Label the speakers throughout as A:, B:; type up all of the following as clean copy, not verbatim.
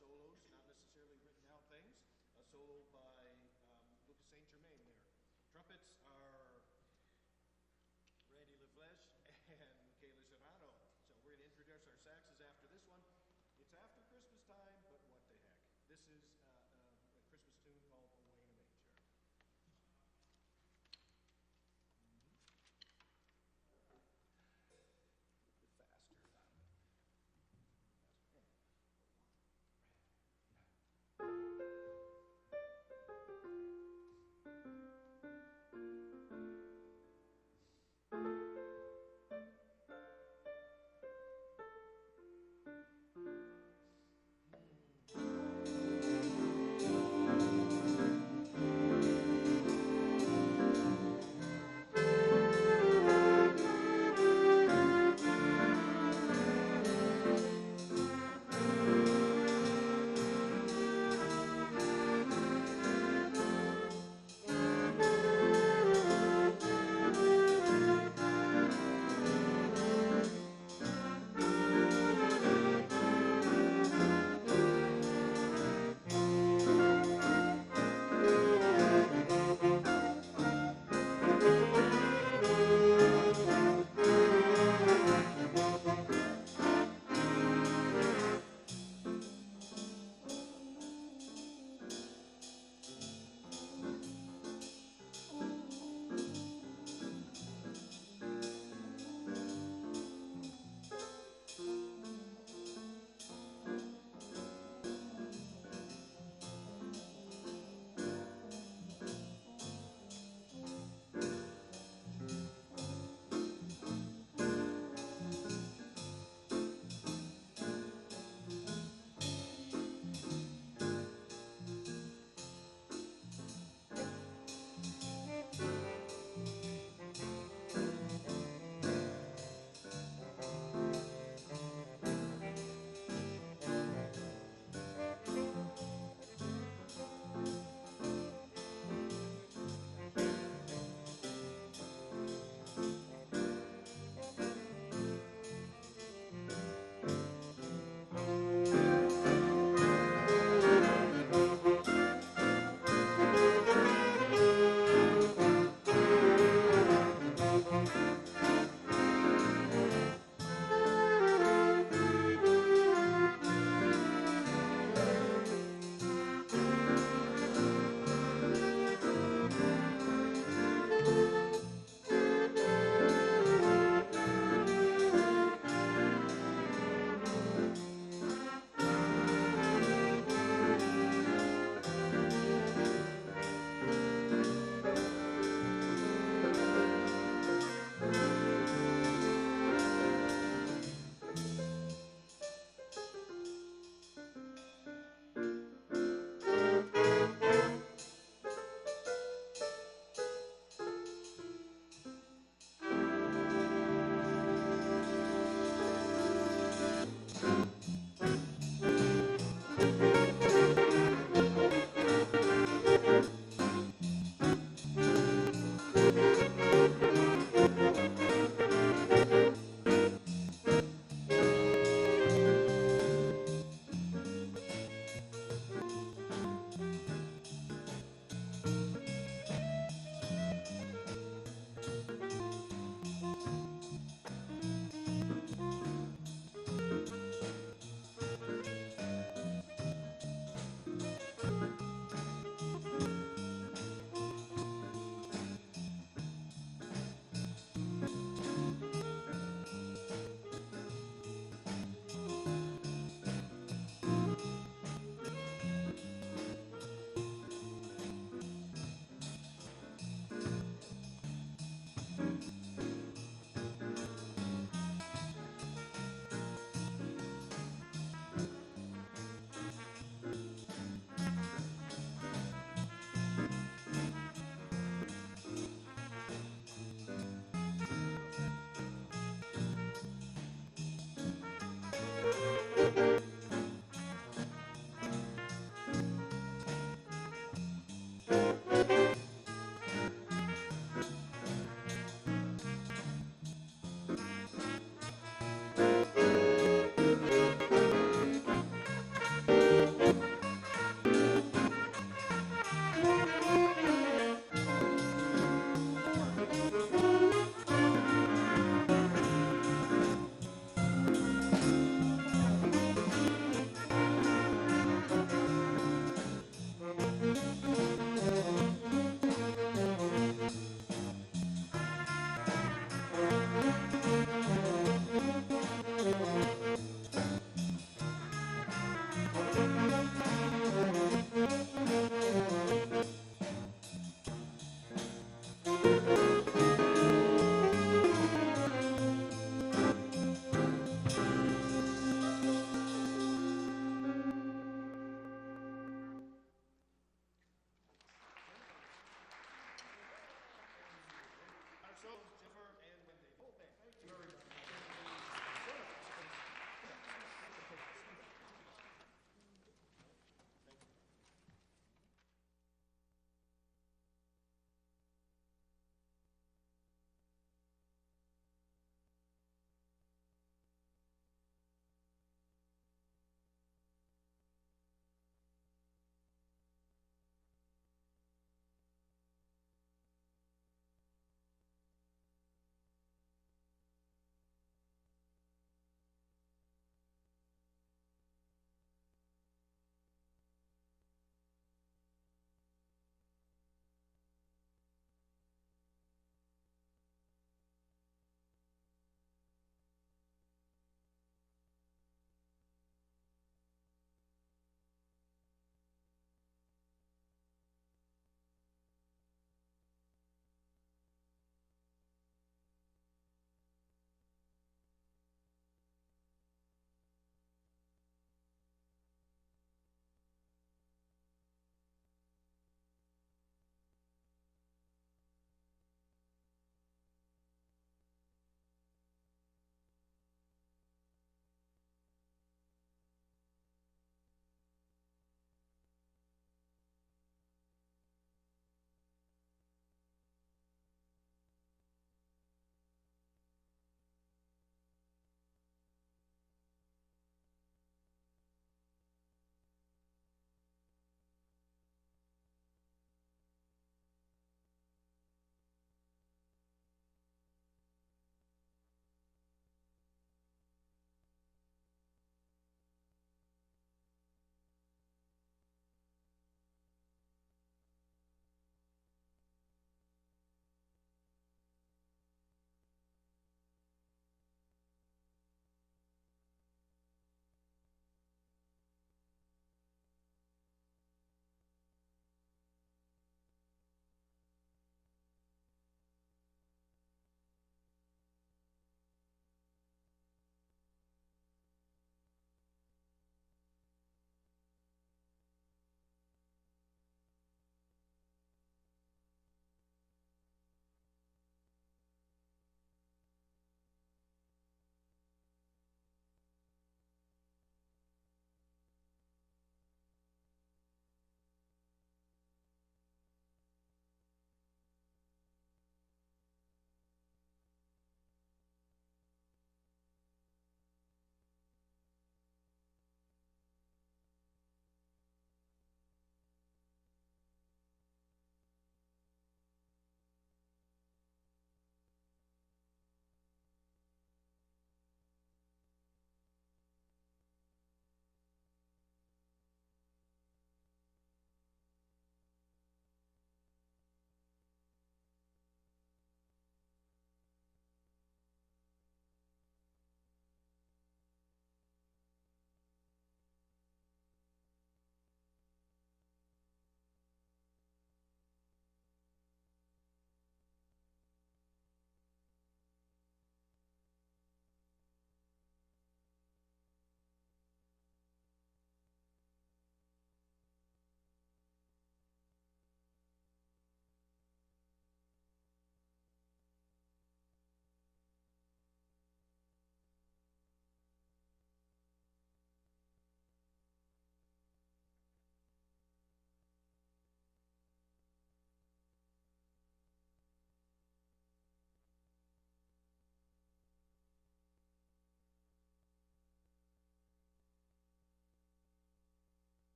A: solos, not necessarily written out things. A solo by Lucas St. Germain there. Trumpets are Randy LaFleche and Michaela Serrano. So we're going to introduce our saxes after this one. It's after Christmas time, but what the heck. This is a Christmas tune called Away in a Manger. A bit faster.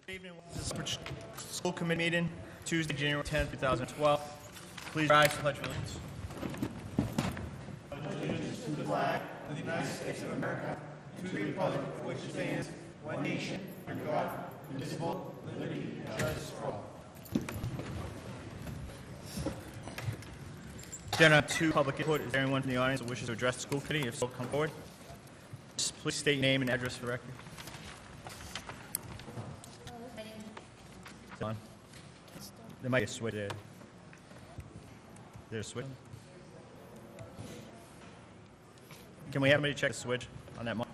B: Good evening. Welcome to the Southbridge School Committee meeting, Tuesday, January 10th, 2012. Please rise for pledge of allegiance. Allegiance to the flag of the United States of America, to the republic for which it stands, one nation, under God, indivisible, with liberty and justice for all. Agenda 2, public input. Is there anyone from the audience that wishes to address the school committee? If so, come forward. Please state your name and address for the record. On. There might be a switch there. There's a switch. Can we have somebody check the switch on that mic?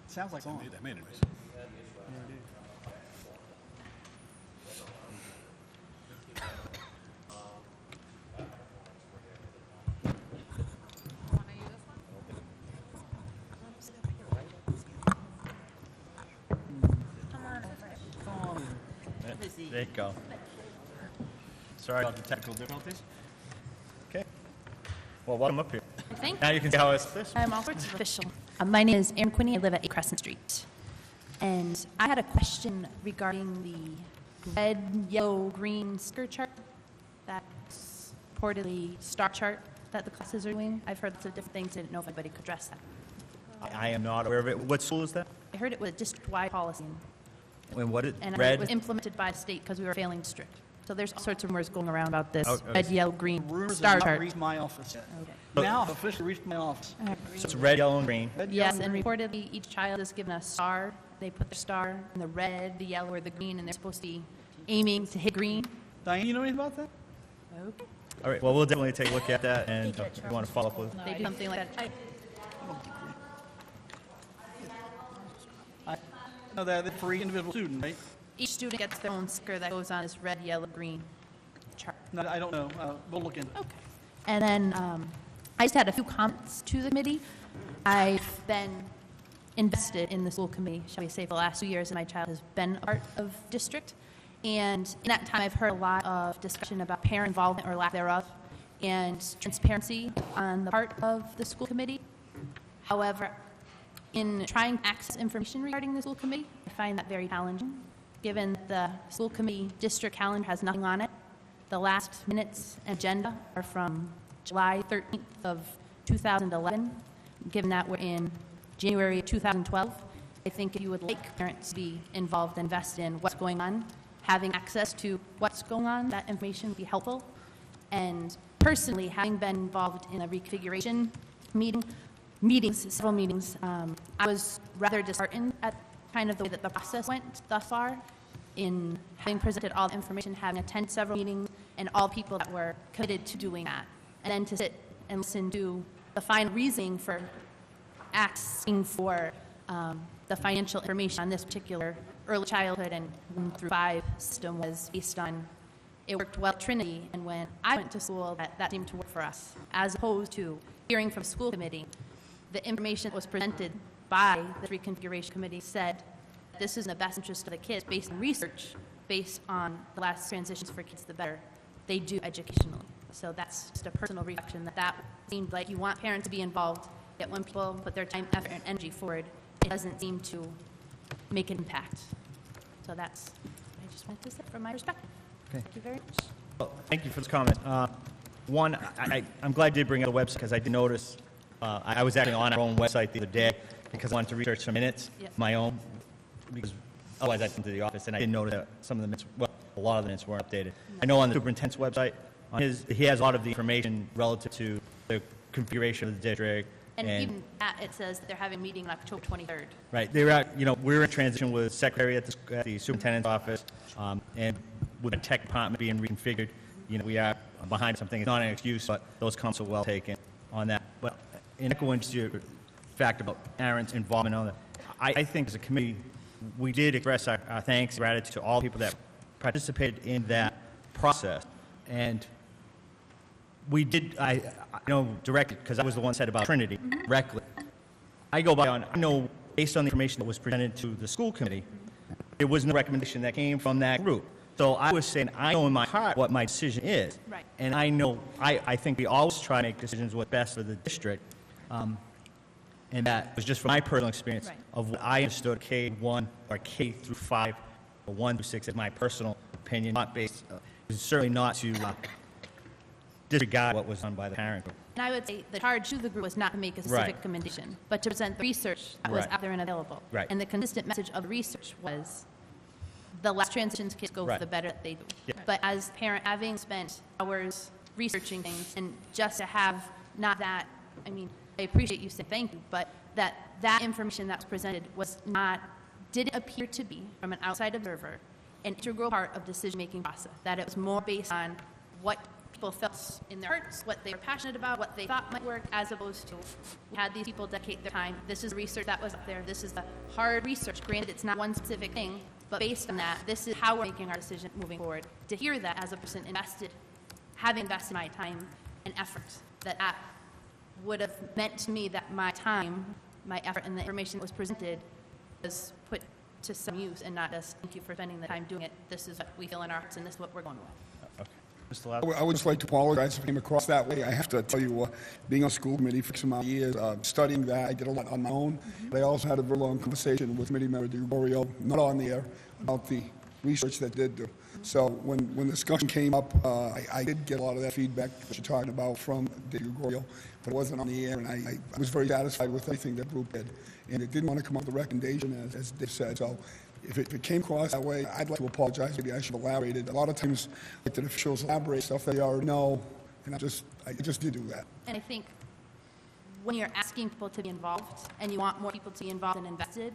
C: Sounds like on.
D: I made it.
B: There you go. Sorry about the technical difficulties. Okay. Well, welcome up here.
E: Thank
B: Now you can see how it's this.
E: I'm all sorts of official. My name is Erin Quinney. I live at 8 Crescent Street. And I had a question regarding the red, yellow, green sticker chart, that's reportedly star chart that the classes are doing. I've heard lots of different things. I didn't know if anybody could address that.
B: I am not aware of it. What school is that?
E: I heard it was a district-wide policy.
B: And what is
E: And
B: red?
E: it was implemented by the state because we were a failing district. So there's all sorts of rumors going around about this
B: Oh,
E: red, yellow, green
C: Rumors
E: star
C: have not
E: chart.
C: reached my office yet.
E: Okay.
C: Now have officially reached my office.
B: So it's red, yellow, and green.
C: Red,
E: Yes,
C: yellow,
E: and
C: green.
E: reportedly each child is given a star. They put their star in the red, the yellow, or the green, and they're supposed to be aiming to hit green.
C: Diane, you know anything about that?
E: Okay.
B: All right. Well, we'll definitely take a look at that, and if you want to follow up with.
E: They do something like that.
C: I know that for each individual student, right?
E: Each student gets their own sticker that goes on this red, yellow, green chart.
C: No, I don't know. We'll look into it.
E: Okay. And then I just had a few comments to the committee. I've been invested in the school committee, shall we say, for the last 2 years, and my child has been a part of district. And in that time, I've heard a lot of discussion about parent involvement or lack thereof, and transparency on the part of the school committee. However, in trying to access information regarding the school committee, I find that very challenging, given the school committee district calendar has nothing on it. The last minutes agenda are from July 13th of 2011. Given that we're in January of 2012, I think if you would like parents to be involved and invested in what's going on, having access to what's going on, that information would be helpful. And personally, having been involved in a reconfiguration several meetings, I was rather disheartened at kind of the way that the process went thus far in having presented all the information, having attended several meetings, and all people that were committed to doing that. And then to sit and listen to the final reasoning for asking for the financial information on this particular early childhood and 1 through 5 system was based on it worked well at Trinity, and when I went to school, that seemed to work for us, as opposed to hearing from school committee. The information that was presented by the reconfiguration committee said this is in the best interest of the kids based on research, based on the last transitions for kids, the better they do educationally. So that's just a personal reflection that seemed like you want parents to be involved, yet when people put their time, effort, and energy forward, it doesn't seem to make an impact. So that's, I just wanted to say from my perspective.
B: Okay.
E: Thank you very much.
B: Well, thank you for this comment. One, I'm glad you did bring up the website because I did notice I was actually on our own website the other day because I wanted to research some minutes,
E: Yep.
B: my own, because otherwise I'd come to the office and I didn't notice that some of the minutes, well, a lot of the minutes weren't updated. I know on the superintendent's website, he has a lot of the information relative to the configuration of the district.
E: And even that, it says that they're having a meeting on October 23rd.
B: Right. They were at, we're in transition with secretary at the superintendent's office, and with the tech department being reconfigured, we are behind something. It's not an excuse, but those comments are well taken on that. But in echoing to your fact about parents' involvement on that, I think as a committee, we did express our thanks and gratitude to all people that participated in that process. And we did, I know directly, because I was the one said about Trinity, directly. I go by on, I know, based on the information that was presented to the school committee, there was no recommendation that came from that group. So I was saying, I know in my heart what my decision is.
E: Right.
B: And I know, I think we always try to make decisions what's best for the district. And that was just from my personal experience
E: Right.
B: of what I understood K-1 or K through 5 or 1 through 6 is my personal opinion, not based, certainly not to disregard what was done by the parent group.
E: And I would say the charge to the group was not to make a specific recommendation, but to present the research that was
B: Right.
E: out there and available.
B: Right.
E: And the consistent message of the research was the less transitions kids go,
B: Right.
E: the better that they do.
B: Yeah.
E: But as a parent, having spent hours researching things, and just to have not that, I mean, I appreciate you saying thank you, but that information that was presented was not, didn't appear to be, from an outside observer, an integral part of decision-making process, that it was more based on what people felt in their hearts, what they were passionate about, what they thought might work, as opposed to we had these people dedicate their time. This is research that was up there. This is the hard research. Granted, it's not one specific thing, but based on that, this is how we're making our decision moving forward. To hear that as a person having invested my time and effort, that would have meant to me that my time, my effort, and the information that was presented was put to some use, and not just, thank you for spending the time doing it. This is what we feel in our hearts, and this is what we're going with.
B: Okay. Mr. Lau?
D: I would just like to apologize if I came across that way. I have to tell you, being on school committee for some amount of years, studying that, I did a lot on my own. But I also had a very long conversation with committee member DeGregorio, not on the air, about the research that did do. So when the discussion came up, I did get a lot of that feedback that you're talking about from DeGregorio, but it wasn't on the air, and I was very satisfied with everything that group did. And it didn't want to come up with a recommendation, as Dave said. So if it came across that way, I'd like to apologize. Maybe I should have elaborated. A lot of times, like the officials elaborate stuff that they already know, and I just did do that.
E: And I think when you're asking people to be involved, and you want more people to be involved and invested,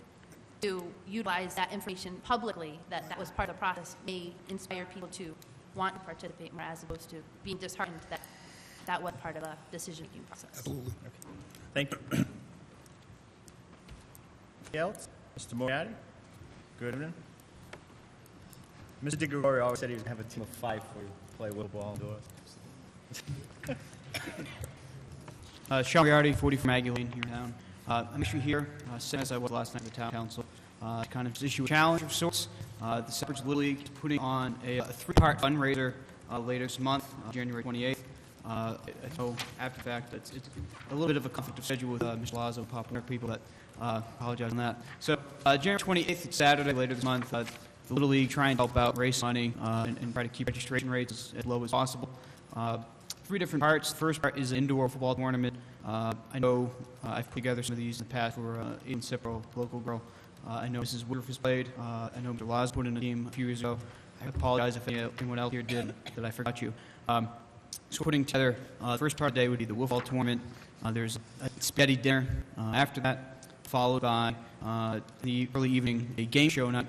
E: to utilize that information publicly, that was part of the process, may inspire people to want to participate more, as opposed to being disheartened that that was part of the decision-making process.
D: Absolutely.
B: Thank you. Anything else? Mr. Moriarty? Good evening. Mr. DeGregorio always said he was going to have a team of 5 for you to play with ball indoors.
C: Sean Moriarty, 40 from Maggie Lane here in town. I'm actually here, same as I was last night at the town council, to kind of issue a challenge of sorts. The Southbridge Little League is putting on a 3-part fundraiser later this month, January 28th. I know after the fact it's a little bit of a conflict of schedule with Mr. Lazo and Pop Warner people, that apologize on that. So January 28th, it's Saturday, later this month, the Little League try and help out, raise money, and try to keep registration rates as low as possible. 3 different parts. The first part is an indoor football tournament. I know I've put together some of these in the past for Aiden Cipro, local girl. I know Mrs. Woodruff has played. I know Mr. Lazo put in a team a few years ago. I apologize if anyone else here did that I forgot you. So putting together, the first part of the day would be the wiffle ball tournament. There's a spaghetti dinner after that, followed by the early evening a game show night,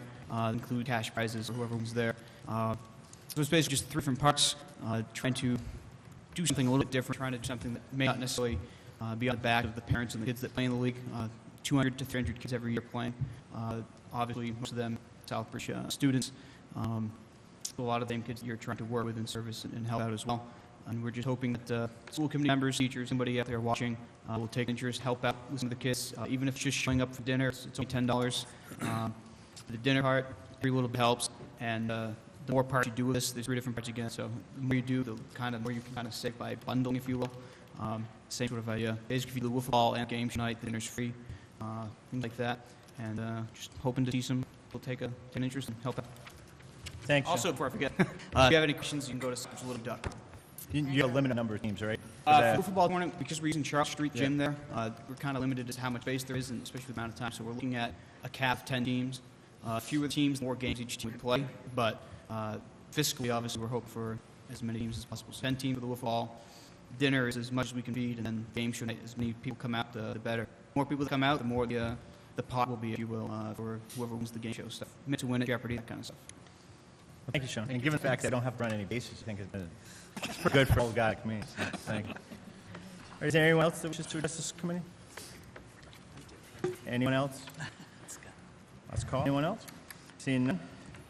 C: include cash prizes, whoever was there. So it's basically just 3 different parts, trying to do something a little bit different, trying to do something that may not necessarily be on the back of the parents and the kids that play in the league. 200 to 300 kids every year playing. Obviously, most of them Southbridge students. A lot of them kids you're trying to work with and service and help out as well. And we're just hoping that school committee members, teachers, somebody out there watching will take interest, help out, listen to the kids. Even if it's just showing up for dinner, it's only $10. The dinner part, every little bit helps. And the more parts you do with this, there's 3 different parts again. So the more you do, the more you can kind of save by bundling, if you will. Same sort of idea. Basically, if you do the wiffle ball and game tonight, the dinner's free, things like that. And just hoping to see some people take an interest and help out.
B: Thanks.
C: Also, before I forget, if you have any questions, you can go to SouthbridgeLittle.com.
B: You have a limited number of teams, right?
C: For the football tournament, because we're using Charles Street Gym there, we're kind of limited as to how much space there is, and especially the amount of time. So we're looking at a cap of 10 teams. Fewer teams, more games each team would play. But fiscally, obviously, we're hoping for as many teams as possible. So 10 teams for the wiffle ball. Dinner is as much as we can feed, and then game show night, as many people come out, the better. The more people that come out, the more the pot will be, if you will, for whoever wins the game show stuff. Meant to win at Jeopardy, that kind of stuff.
B: Thank you, Sean. And given the fact that I don't have to run any bases, I think it's pretty good for old guy like me. So thank you. All right, is there anyone else that wishes to address this committee? Anyone else? Let's call. Anyone else? Seeing none,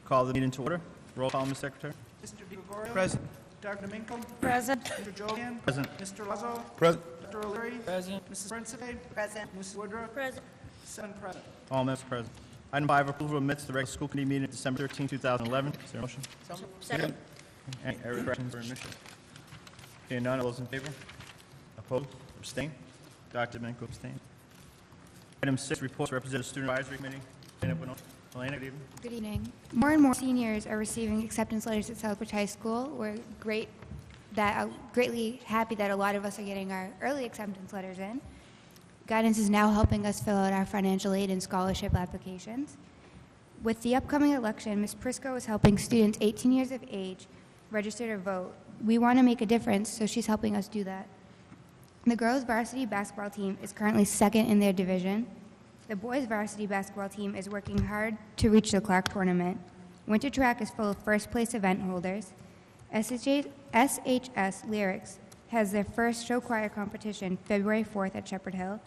B: call the meeting to order. Roll call, Ms. Secretary.
F: Mr. DeGregorio? Present. Dr. Minkle?
G: Present.
F: Mr. Jovian?
B: Present.
F: Mr. Lazo?
D: Present.
F: Dr. O'Leary?
C: Present.
F: Mrs. Principe?
G: Present.
F: Mrs. Woodruff?
G: Present.
F: 7 present.
B: All members present. Item 5, approval of minutes of the regular school committee meeting of December 13, 2011. Is there a motion?
G: Second.
B: Any corrections or omissions? Hearing none, all those in favor? Opposed? Abstain? Dr. Domenico abstain. Item 6, reports representative student advisory committee. Elena, good evening.
H: Good evening. More and more seniors are receiving acceptance letters at Southbridge High School. We're greatly happy that a lot of us are getting our early acceptance letters in. Guidance is now helping us fill out our financial aid and scholarship applications. With the upcoming election, Ms. Prisco is helping students 18 years of age register to vote. We want to make a difference, so she's helping us do that. The girls' varsity basketball team is currently second in their division. The boys' varsity basketball team is working hard to reach the Clark tournament. Winter track is full of first-place event holders. SHS Lyrics has their first show choir competition February 4th at Shepherd Hill,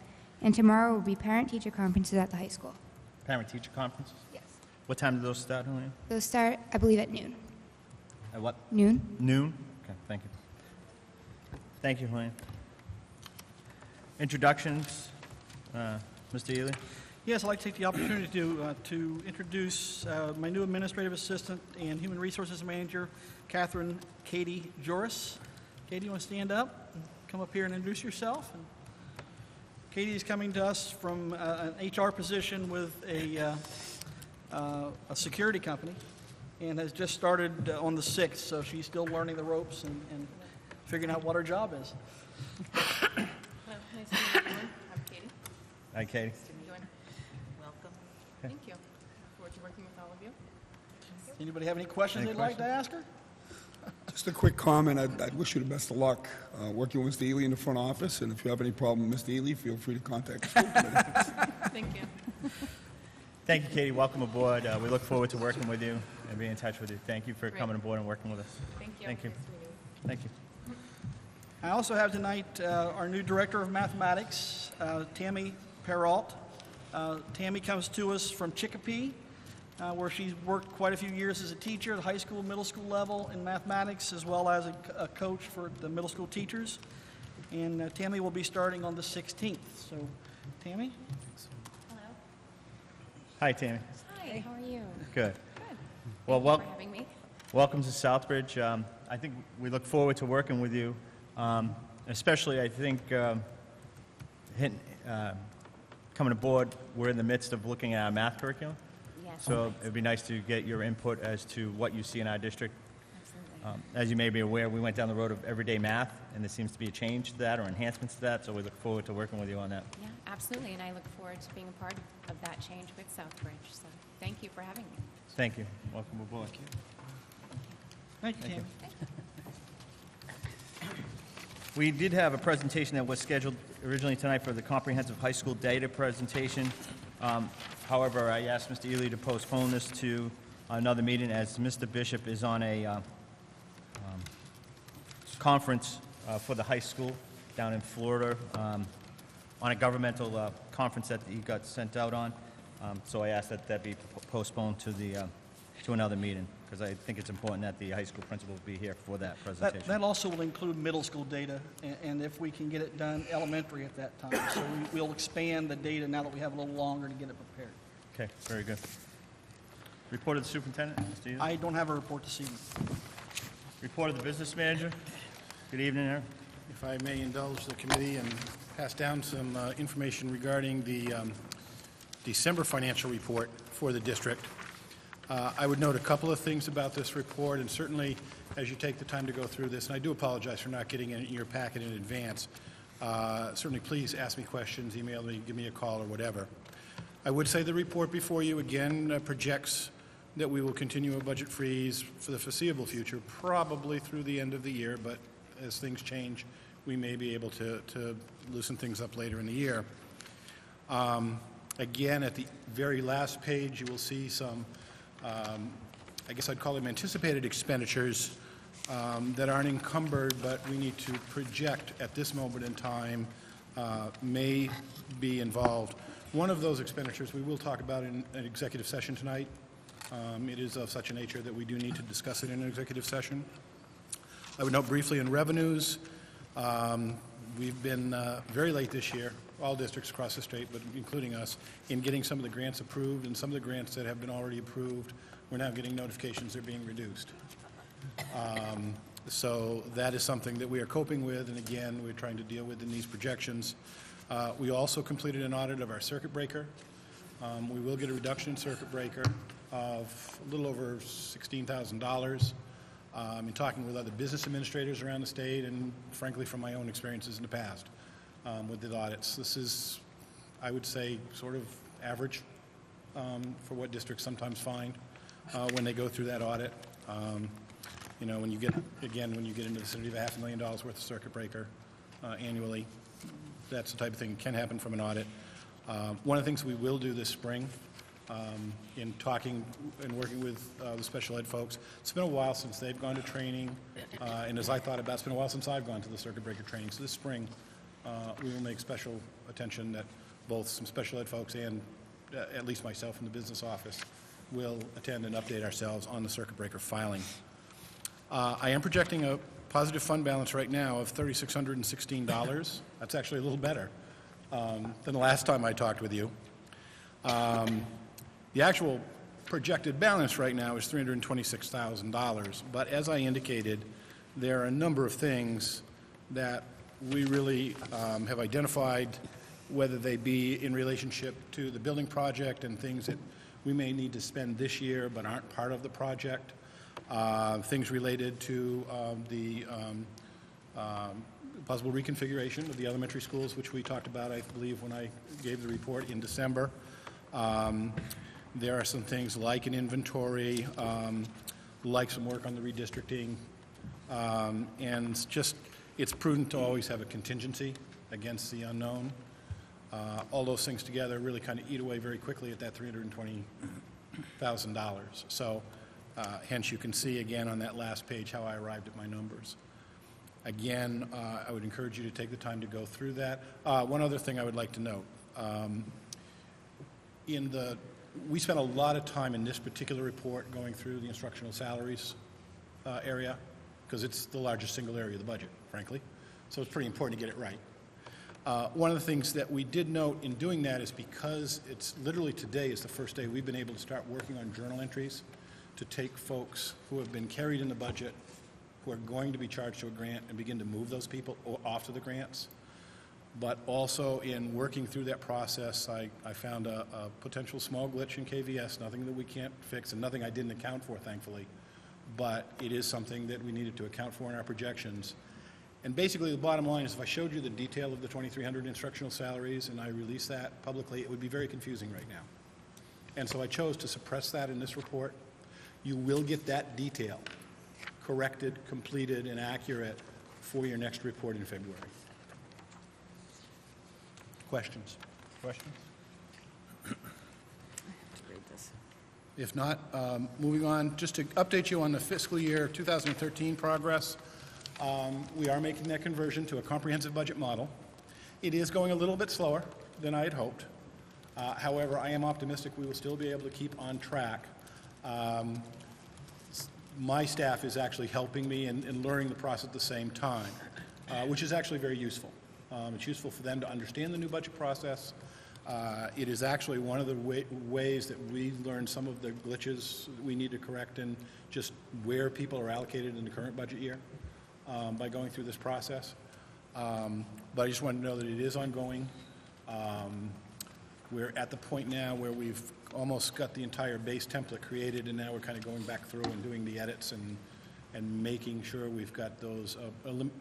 H: and tomorrow will be parent-teacher conferences at the high school.
B: Parent-teacher conferences?
H: Yes.
B: What time do those start, Helena?
H: Those start, I believe, at noon.
B: At what?
H: Noon?
B: Noon? Okay, thank you. Thank you, Helena. Introductions. Mr. Ely?
F: Yes, I'd like to take the opportunity to introduce my new administrative assistant and human resources manager, Catherine Katie Joris. Katie, you want to stand up and come up here and introduce yourself? And Katie is coming to us from an HR position with a security company and has just started on the 6th, so she's still learning the ropes and figuring out what her job is.
I: Hello, nice to meet everyone. I'm Katie.
B: Hi, Katie.
I: Nice to meet you. Welcome. Thank you. Look forward to working with all of you.
F: Anybody have any questions
B: Any
F: they'd like to ask her?
D: Just a quick comment. I'd wish you the best of luck working with Mr. Ely in the front office, and if you have any problem with Mr. Ely, feel free to contact the school committee.
I: Thank you.
B: Thank you, Katie. Welcome aboard. We look forward to working with you and being in touch with you. Thank you for
I: Great.
B: coming aboard and working with us.
I: Thank you.
B: Thank you.
I: Nice to meet you.
B: Thank you.
F: I also have tonight our new director of mathematics, Tammy Perrault. Tammy comes to us from Chicopee, where she's worked quite a few years as a teacher at the high school, middle school level in mathematics, as well as a coach for the middle school teachers. And Tammy will be starting on the 16th. So, Tammy?
G: Hello.
B: Hi, Tammy.
G: Hi, how are you?
B: Good.
G: Good.
B: Well,
G: Thank you for having me.
B: welcome to Southbridge. I think we look forward to working with you, especially I think coming aboard, we're in the midst of looking at our math curriculum.
G: Yes.
B: So it'd be nice to get your input as to what you see in our district.
G: Absolutely.
B: As you may be aware, we went down the road of everyday math, and there seems to be a change to that or enhancements to that, so we look forward to working with you on that.
G: Yeah, absolutely, and I look forward to being a part of that change with Southbridge, so thank you for having me.
B: Thank you. Welcome aboard.
F: Thank you,
B: Thank you.
F: Tammy.
B: We did have a presentation that was scheduled originally tonight for the comprehensive high school data presentation. However, I asked Mr. Ely to postpone this to another meeting as Mr. Bishop is on a conference for the high school down in Florida, on a governmental conference that he got sent out on. So I asked that that be postponed to another meeting, because I think it's important that the high school principal be here for that presentation.
F: That also will include middle school data, and if we can get it done elementary at that time. So we'll expand the data now that we have a little longer to get it prepared.
B: Okay, very good. Report of the superintendent, Mr. Ely.
F: I don't have a report this evening.
B: Report of the business manager. Good evening, Eric.
J: If I may indulge the committee and pass down some information regarding the December financial report for the district. I would note a couple of things about this report, and certainly as you take the time to go through this, and I do apologize for not getting it in your packet in advance, certainly please ask me questions, email me, give me a call, or whatever. I would say the report before you, again, projects that we will continue a budget freeze for the foreseeable future, probably through the end of the year, but as things change, we may be able to loosen things up later in the year. Again, at the very last page, you will see some, I guess I'd call them anticipated expenditures that aren't encumbered, but we need to project at this moment in time may be involved. One of those expenditures we will talk about in an executive session tonight. It is of such a nature that we do need to discuss it in an executive session. I would note briefly in revenues, we've been very late this year, all districts across the state, but including us, in getting some of the grants approved, and some of the grants that have been already approved, we're now getting notifications they're being reduced. So that is something that we are coping with, and again, we're trying to deal with in these projections. We also completed an audit of our circuit breaker. We will get a reduction in circuit breaker of a little over $16,000. In talking with other business administrators around the state, and frankly from my own experiences in the past with the audits, this is, I would say, sort of average for what districts sometimes find when they go through that audit. You know, when you get, again, when you get into the vicinity of $500,000 worth of circuit breaker annually, that's the type of thing that can happen from an audit. One of the things we will do this spring, in talking and working with the special ed folks, it's been a while since they've gone to training, and as I thought about it, it's been a while since I've gone to the circuit breaker training. So this spring, we will make special attention that both some special ed folks and at least myself in the business office will attend and update ourselves on the circuit breaker filing. I am projecting a positive fund balance right now of $3,616. That's actually a little better than the last time I talked with you. The actual projected balance right now is $326,000, but as I indicated, there are a number of things that we really have identified, whether they be in relationship to the building project and things that we may need to spend this year but aren't part of the project, things related to the possible reconfiguration of the elementary schools, which we talked about, I believe, when I gave the report in December. There are some things like an inventory, like some work on the redistricting, and just it's prudent to always have a contingency against the unknown. All those things together really kind of eat away very quickly at that $320,000. So hence you can see again on that last page how I arrived at my numbers. Again, I would encourage you to take the time to go through that. One other thing I would like to note. We spent a lot of time in this particular report going through the instructional salaries area, because it's the largest single area of the budget, frankly. So it's pretty important to get it right. One of the things that we did note in doing that is because it's literally today is the first day we've been able to start working on journal entries to take folks who have been carried in the budget, who are going to be charged to a grant, and begin to move those people off to the grants. But also in working through that process, I found a potential small glitch in KVS, nothing that we can't fix and nothing I didn't account for, thankfully. But it is something that we needed to account for in our projections. And basically the bottom line is if I showed you the detail of the 2,300 instructional salaries and I released that publicly, it would be very confusing right now. And so I chose to suppress that in this report. You will get that detail corrected, completed, and accurate for your next report in February. Questions? Questions? If not, moving on, just to update you on the fiscal year 2013 progress, we are making that conversion to a comprehensive budget model. It is going a little bit slower than I had hoped. However, I am optimistic we will still be able to keep on track. My staff is actually helping me in learning the process at the same time, which is actually very useful. It's useful for them to understand the new budget process. It is actually one of the ways that we learn some of the glitches that we need to correct and just where people are allocated in the current budget year by going through this process. But I just wanted to know that it is ongoing. We're at the point now where we've almost got the entire base template created, and now we're kind of going back through and doing the edits and making sure we've got those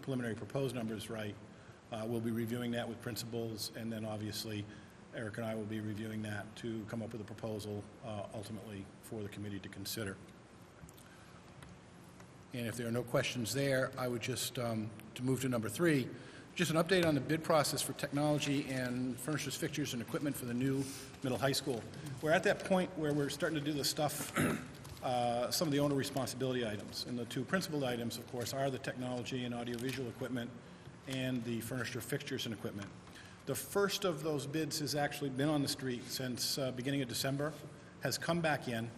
J: preliminary proposed numbers right. We'll be reviewing that with principals, and then obviously Eric and I will be reviewing that to come up with a proposal ultimately for the committee to consider. And if there are no questions there, I would just, to move to number 3, just an update on the bid process for technology and furnishers, fixtures, and equipment for the new middle high school. We're at that point where we're starting to do the stuff, some of the owner responsibility items. And the two principal items, of course, are the technology and audiovisual equipment and the furniture, fixtures, and equipment. The first of those bids has actually been on the street since beginning of December, has come back in.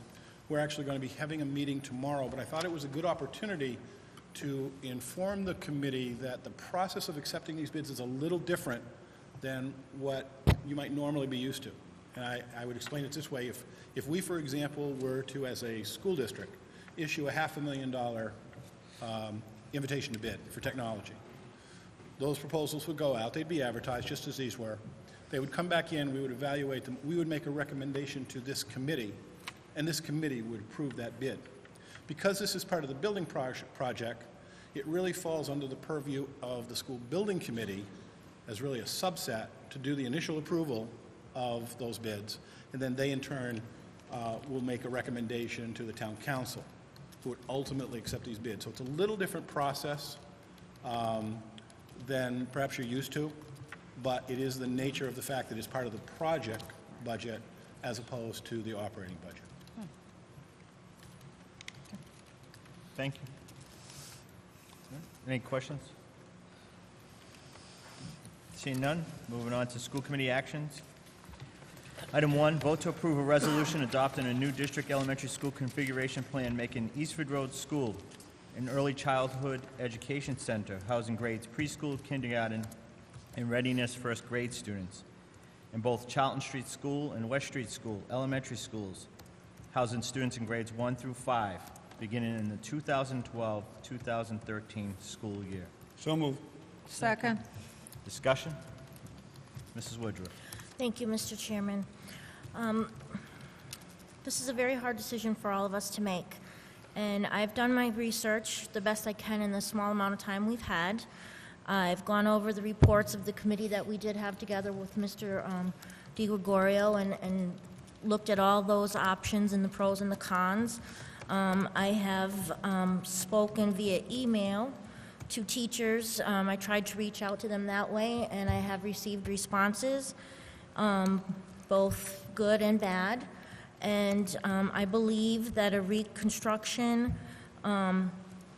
J: We're actually going to be having a meeting tomorrow, but I thought it was a good opportunity to inform the committee that the process of accepting these bids is a little different than what you might normally be used to. And I would explain it this way. If we, for example, were to, as a school district, issue a $500,000 invitation to bid for technology, those proposals would go out. They'd be advertised just as these were. They would come back in. We would evaluate them. We would make a recommendation to this committee, and this committee would approve that bid. Because this is part of the building project, it really falls under the purview of the school building committee as really a subset to do the initial approval of those bids, and then they in turn will make a recommendation to the town council, who would ultimately accept these bids. So it's a little different process than perhaps you're used to, but it is the nature of the fact that it's part of the project budget as opposed to the operating budget.
B: Thank you. Any questions? Seeing none, moving on to school committee actions. Item 1, vote to approve a resolution adopting a new district elementary school configuration plan making Eastford Road School an early childhood education center housing grades preschool, kindergarten, and readiness first grade students, and both Charlton Street School and West Street School elementary schools housing students in grades 1 through 5 beginning in the 2012-2013 school year.
D: So moved.
I: Second.
B: Discussion? Mrs. Woodruff.
K: Thank you, Mr. Chairman. This is a very hard decision for all of us to make, and I've done my research the best I can in the small amount of time we've had. I've gone over the reports of the committee that we did have together with Mr. DiGregorio and looked at all those options and the pros and the cons. I have spoken via email to teachers. I tried to reach out to them that way, and I have received responses, both good and bad. And I believe that a reconstruction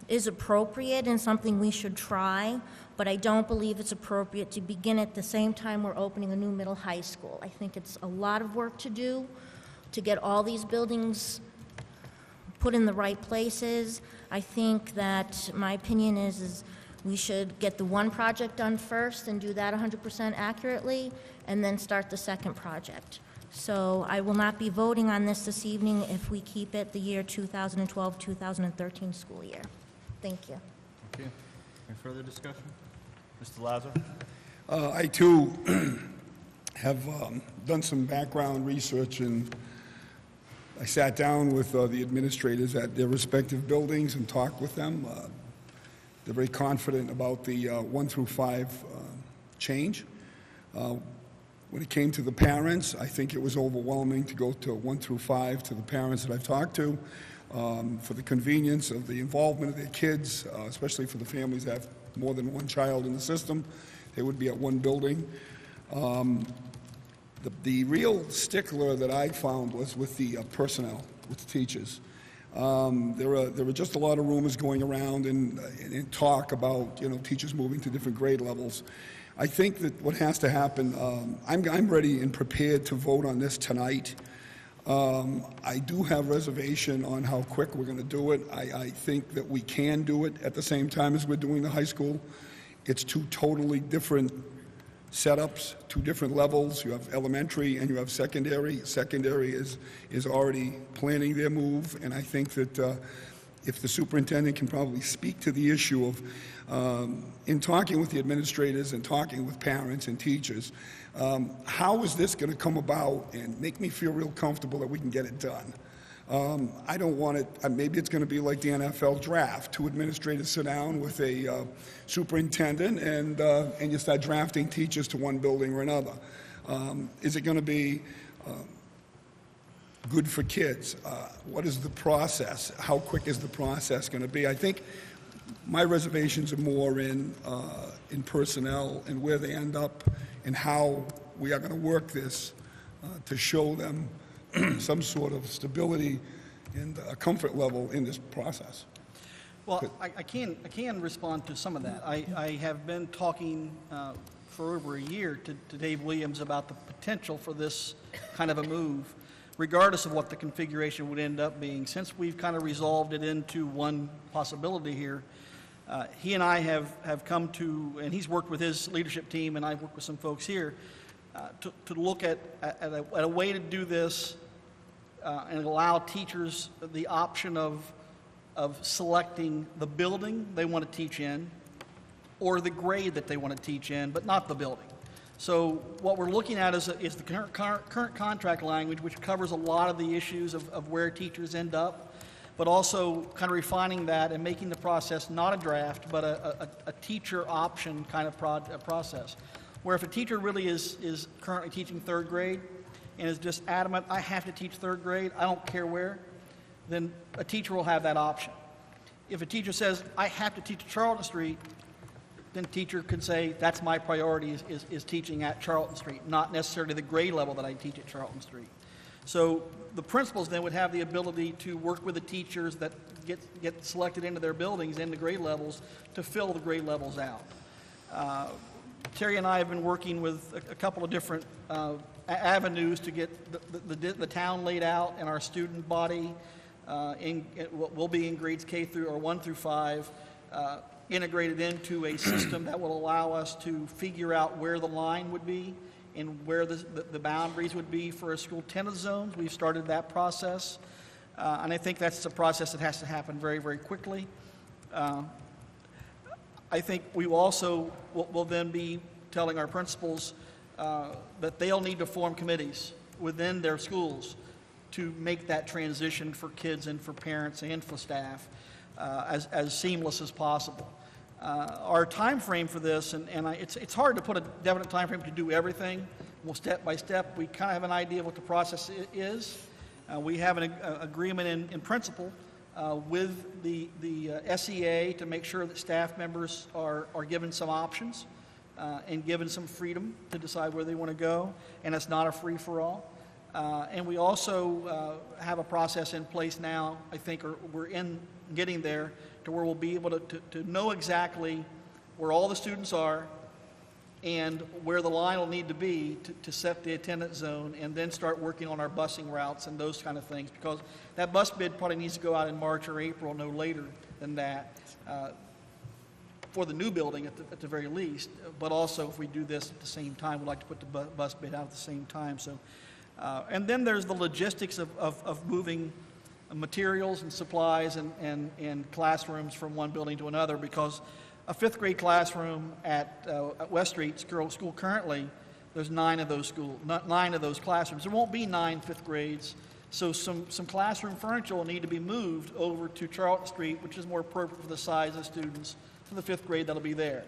K: is appropriate and something we should try, but I don't believe it's appropriate to begin at the same time we're opening a new middle high school. I think it's a lot of work to do to get all these buildings put in the right places. I think that my opinion is we should get the one project done first and do that 100% accurately, and then start the second project. So I will not be voting on this evening if we keep it the year 2012-2013 school year. Thank you.
B: Thank you. Any further discussion? Mr. Lazo?
D: I, too, have done some background research, and I sat down with the administrators at their respective buildings and talked with them. They're very confident about the 1 through 5 change. When it came to the parents, I think it was overwhelming to go to 1 through 5 to the parents that I've talked to for the convenience of the involvement of their kids, especially for the families that have more than one child in the system. They would be at one building. The real stickler that I found was with the personnel, with the teachers. There were just a lot of rumors going around and talk about, teachers moving to different grade levels. I think that what has to happen, I'm ready and prepared to vote on this tonight. I do have reservation on how quick we're going to do it. I think that we can do it at the same time as we're doing the high school. It's two totally different setups, two different levels. You have elementary and you have secondary. Secondary is already planning their move, and I think that if the superintendent can probably speak to the issue of, in talking with the administrators and talking with parents and teachers, how is this going to come about and make me feel real comfortable that we can get it done? I don't want it, maybe it's going to be like the NFL draft. Two administrators sit down with a superintendent and you start drafting teachers to one building or another. Is it going to be good for kids? What is the process? How quick is the process going to be? I think my reservations are more in personnel and where they end up and how we are going to work this to show them some sort of stability and a comfort level in this process.
F: Well, I can respond to some of that. I have been talking for over a year to Dave Williams about the potential for this kind of a move, regardless of what the configuration would end up being. Since we've kind of resolved it into one possibility here, He and I have come to, and he's worked with his leadership team, and I've worked with some folks here, to look at a way to do this and allow teachers the option of selecting the building they want to teach in or the grade that they want to teach in, but not the building. So what we're looking at is the current contract language, which covers a lot of the issues of where teachers end up, but also kind of refining that and making the process not a draft, but a teacher option kind of process. Where if a teacher really is currently teaching third grade and is just adamant, I have to teach third grade, I don't care where, then a teacher will have that option. If a teacher says, I have to teach at Charlton Street, then a teacher could say, that's my priority is teaching at Charlton Street, not necessarily the grade level that I teach at Charlton Street. So the principals then would have the ability to work with the teachers that get selected into their buildings and the grade levels to fill the grade levels out. Terry and I have been working with a couple of different avenues to get the town laid out and our student body will be in grades K through or 1 through 5, integrated into a system that will allow us to figure out where the line would be and where the boundaries would be for a school tenant zones. We've started that process, and I think that's a process that has to happen very, very quickly. I think we also will then be telling our principals that they'll need to form committees within their schools to make that transition for kids and for parents and for staff as seamless as possible. Our time frame for this, it's hard to put a definite time frame to do everything. Well, step by step, we kind of have an idea of what the process is. We have an agreement in principle with the SEA to make sure that staff members are given some options and given some freedom to decide where they want to go, and it's not a free-for-all. And we also have a process in place now, I think, or we're getting there, to where we'll be able to know exactly where all the students are and where the line will need to be to set the attendance zone, and then start working on our busing routes and those kind of things, because that bus bid probably needs to go out in March or April, no later than that, for the new building at the very least. But also, if we do this at the same time, we'd like to put the bus bid out at the same time. So, and then there's the logistics of moving materials and supplies and classrooms from one building to another, because a fifth grade classroom at West Street School currently, there's 9 of those classrooms. There won't be 9 fifth grades, so some classroom furniture will need to be moved over to Charlton Street, which is more appropriate for the size of students for the fifth grade that'll be there.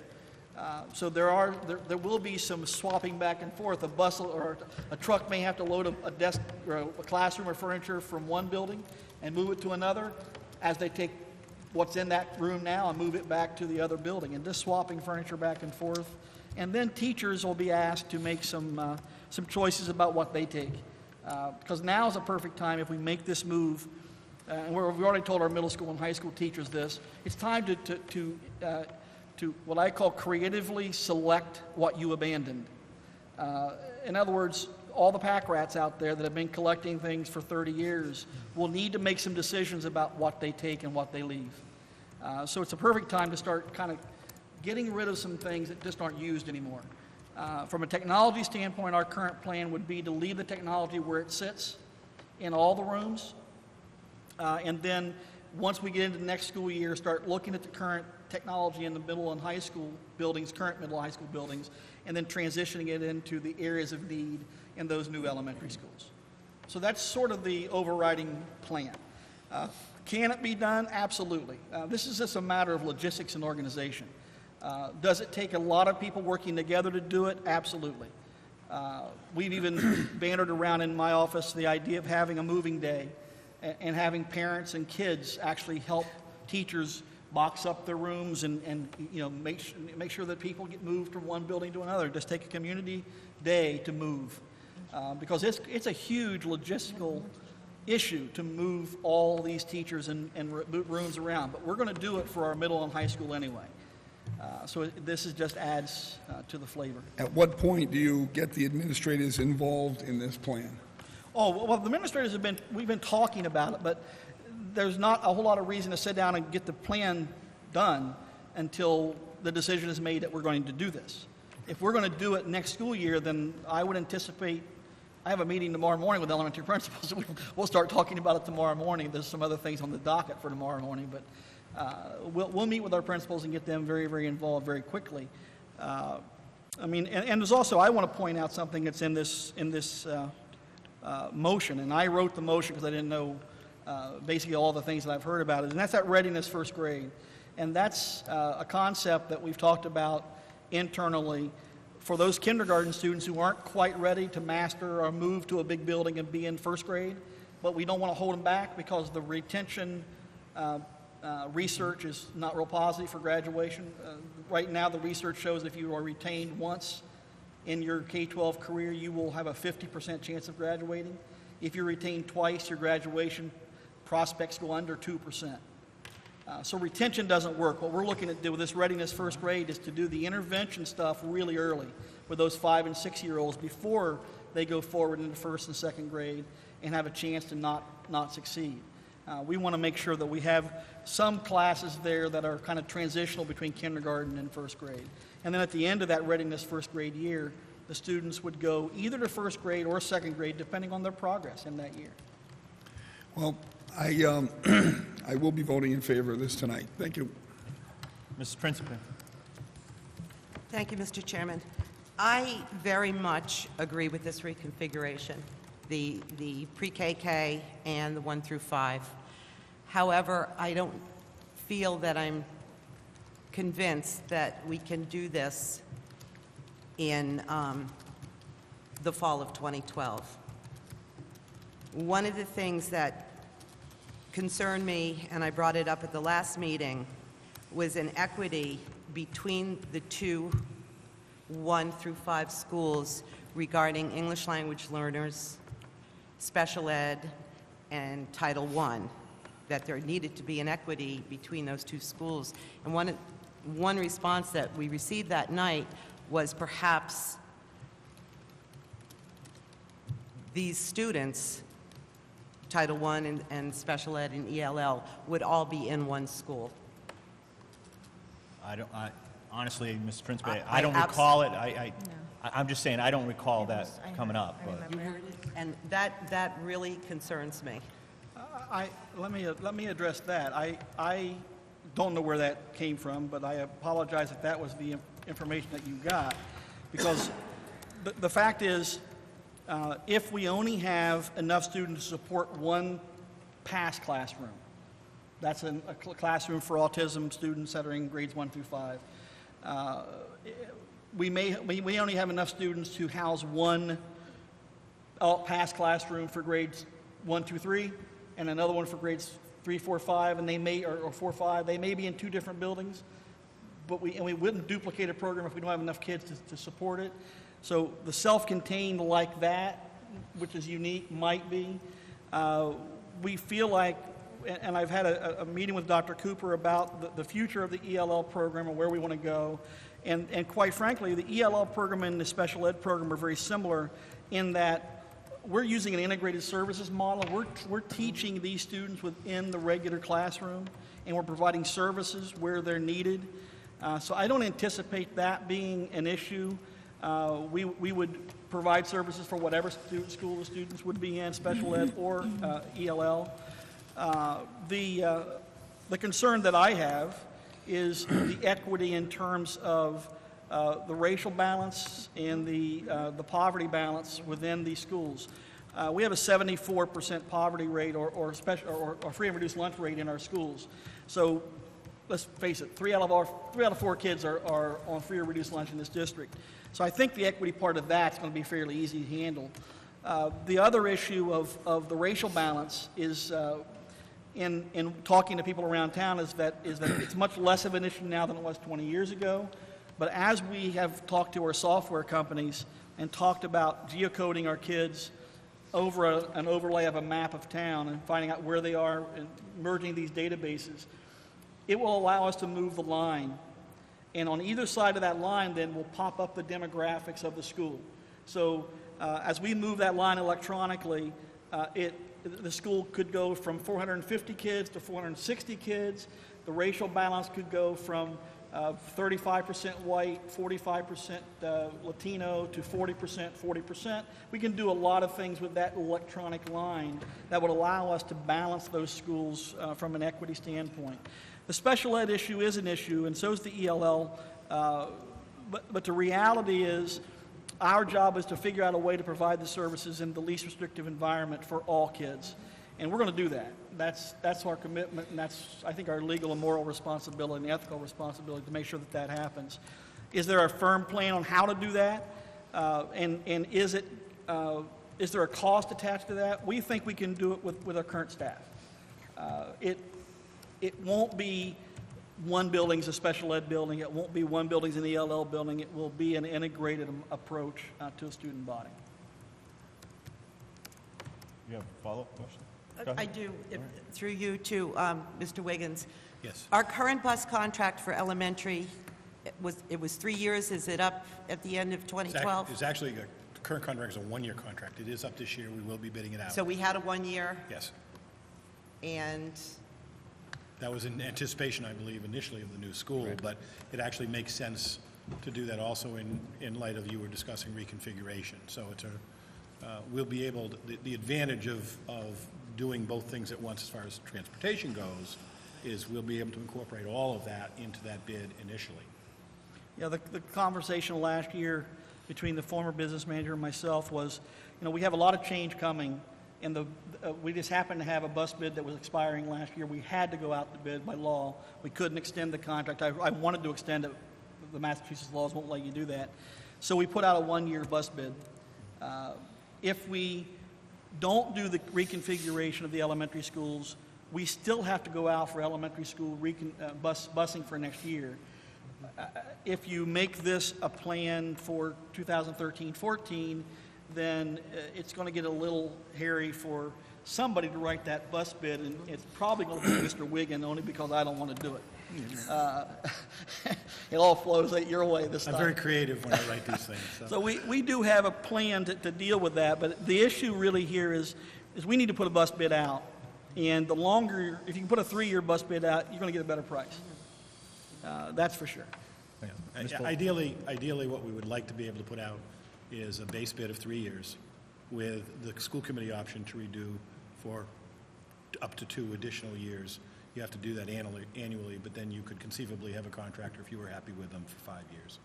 F: So there will be some swapping back and forth. A bus or a truck may have to load a desk or a classroom or furniture from one building and move it to another as they take what's in that room now and move it back to the other building, and just swapping furniture back and forth. And then teachers will be asked to make some choices about what they take, because now is a perfect time if we make this move. And we've already told our middle school and high school teachers this. It's time to what I call creatively select what you abandoned. In other words, all the pack rats out there that have been collecting things for 30 years will need to make some decisions about what they take and what they leave. So it's a perfect time to start kind of getting rid of some things that just aren't used anymore. From a technology standpoint, our current plan would be to leave the technology where it sits in all the rooms, and then once we get into the next school year, start looking at the current technology in the middle and high school buildings, current middle and high school buildings, and then transitioning it into the areas of need in those new elementary schools. So that's sort of the overriding plan. Can it be done? Absolutely. This is just a matter of logistics and organization. Does it take a lot of people working together to do it? Absolutely. We've even bannered around in my office the idea of having a moving day and having parents and kids actually help teachers box up their rooms and make sure that people get moved from one building to another. Just take a community day to move, because it's a huge logistical issue to move all these teachers and rooms around. But we're going to do it for our middle and high school anyway. So this just adds to the flavor.
D: At what point do you get the administrators involved in this plan?
F: Oh, well, the administrators we've been talking about it, but there's not a whole lot of reason to sit down and get the plan done until the decision is made that we're going to do this. If we're going to do it next school year, then I would anticipate, I have a meeting tomorrow morning with elementary principals. We'll start talking about it tomorrow morning. There's some other things on the docket for tomorrow morning, but we'll meet with our principals and get them very, very involved very quickly. I mean, and there's also, I want to point out something that's in this motion, and I wrote the motion because I didn't know basically all the things that I've heard about it, and that's that readiness first grade. And that's a concept that we've talked about internally for those kindergarten students who aren't quite ready to master or move to a big building and be in first grade, but we don't want to hold them back because the retention research is not real positive for graduation. Right now, the research shows if you are retained once in your K-12 career, you will have a 50% chance of graduating. If you're retained twice, your graduation prospects go under 2%. So retention doesn't work. What we're looking to do with this readiness first grade is to do the intervention stuff really early with those 5- and 6-year-olds before they go forward into first and second grade and have a chance to not succeed. We want to make sure that we have some classes there that are kind of transitional between kindergarten and first grade. And then at the end of that readiness first grade year, the students would go either to first grade or second grade, depending on their progress in that year.
D: Well, I will be voting in favor of this tonight. Thank you.
B: Mrs. Principal.
I: Thank you, Mr. Chairman. I very much agree with this reconfiguration, the pre-KK and the 1 through 5. However, I don't feel that I'm convinced that we can do this in the fall of 2012. One of the things that concerned me, and I brought it up at the last meeting, was an equity between the two 1 through 5 schools regarding English language learners, special ed, and Title I, that there needed to be an equity between those two schools. And one response that we received that night was perhaps these students, Title I and special ed and ELL, would all be in one school.
B: Honestly, Mr. Principal, I don't recall it. I'm just saying I don't recall that coming up.
I: You heard it? And that really concerns me.
F: Let me address that. I don't know where that came from, but I apologize if that was the information that you got, because the fact is, if we only have enough students to support one pass classroom, that's a classroom for autism students that are in grades 1 through 5. We only have enough students to house one pass classroom for grades 1 through 3, and another one for grades 3, 4, 5, and they may, or 4, 5. They may be in two different buildings, but we wouldn't duplicate a program if we don't have enough kids to support it. So the self-contained like that, which is unique, might be. We feel like, and I've had a meeting with Dr. Cooper about the future of the ELL program and where we want to go. And quite frankly, the ELL program and the special ed program are very similar in that we're using an integrated services model. We're teaching these students within the regular classroom, and we're providing services where they're needed. So I don't anticipate that being an issue. We would provide services for whatever school the students would be in, special ed or ELL. The concern that I have is the equity in terms of the racial balance and the poverty balance within these schools. We have a 74% poverty rate or free and reduced lunch rate in our schools. So let's face it, 3 out of 4 kids are on free or reduced lunch in this district. So I think the equity part of that's going to be fairly easy to handle. The other issue of the racial balance is, in talking to people around town, is that it's much less of an issue now than it was 20 years ago. But as we have talked to our software companies and talked about geocoding our kids over an overlay of a map of town and finding out where they are and merging these databases, it will allow us to move the line. And on either side of that line, then, will pop up the demographics of the school. So as we move that line electronically, the school could go from 450 kids to 460 kids. The racial balance could go from 35% white, 45% Latino to 40%, 40%. We can do a lot of things with that electronic line that would allow us to balance those schools from an equity standpoint. The special ed issue is an issue, and so is the ELL, but the reality is our job is to figure out a way to provide the services in the least restrictive environment for all kids. And we're going to do that. That's our commitment, and that's, I think, our legal and moral responsibility and ethical responsibility to make sure that that happens. Is there a firm plan on how to do that? And is there a cost attached to that? We think we can do it with our current staff. It won't be one building's a special ed building. It won't be one building's an ELL building. It will be an integrated approach to a student body.
B: You have a follow-up question?
I: I do, through you to Mr. Wiggins.
J: Yes.
I: Our current bus contract for elementary, it was 3 years. Is it up at the end of 2012?
J: It's actually, the current contract is a one-year contract. It is up this year. We will be bidding it out.
I: So we had a 1 year,
J: Yes.
I: and
J: That was in anticipation, I believe, initially of the new school, but it actually makes sense to do that also in light of you were discussing reconfiguration. So it's we'll be able to, the advantage of doing both things at once as far as transportation goes is we'll be able to incorporate all of that into that bid initially.
F: Yeah, the conversation last year between the former business manager and myself was, we have a lot of change coming, and we just happened to have a bus bid that was expiring last year. We had to go out to bid by law. We couldn't extend the contract. I wanted to extend it. The Massachusetts laws won't let you do that. So we put out a one-year bus bid. If we don't do the reconfiguration of the elementary schools, we still have to go out for elementary school busing for next year. If you make this a plan for 2013-14, then it's going to get a little hairy for somebody to write that bus bid, and it's probably going to be Mr. Wiggin, only because I don't want to do it. It all flows your way this time.
J: I'm very creative when I write these things.
F: So we do have a plan to deal with that, but the issue really here is we need to put a bus bid out, and the longer, if you can put a 3-year bus bid out, you're going to get a better price. That's for sure.
J: Yeah. Ideally, what we would like to be able to put out is a base bid of 3 years with the school committee option to redo for up to 2 additional years. You have to do that annually, but then you could conceivably have a contractor if you were happy with them for 5 years.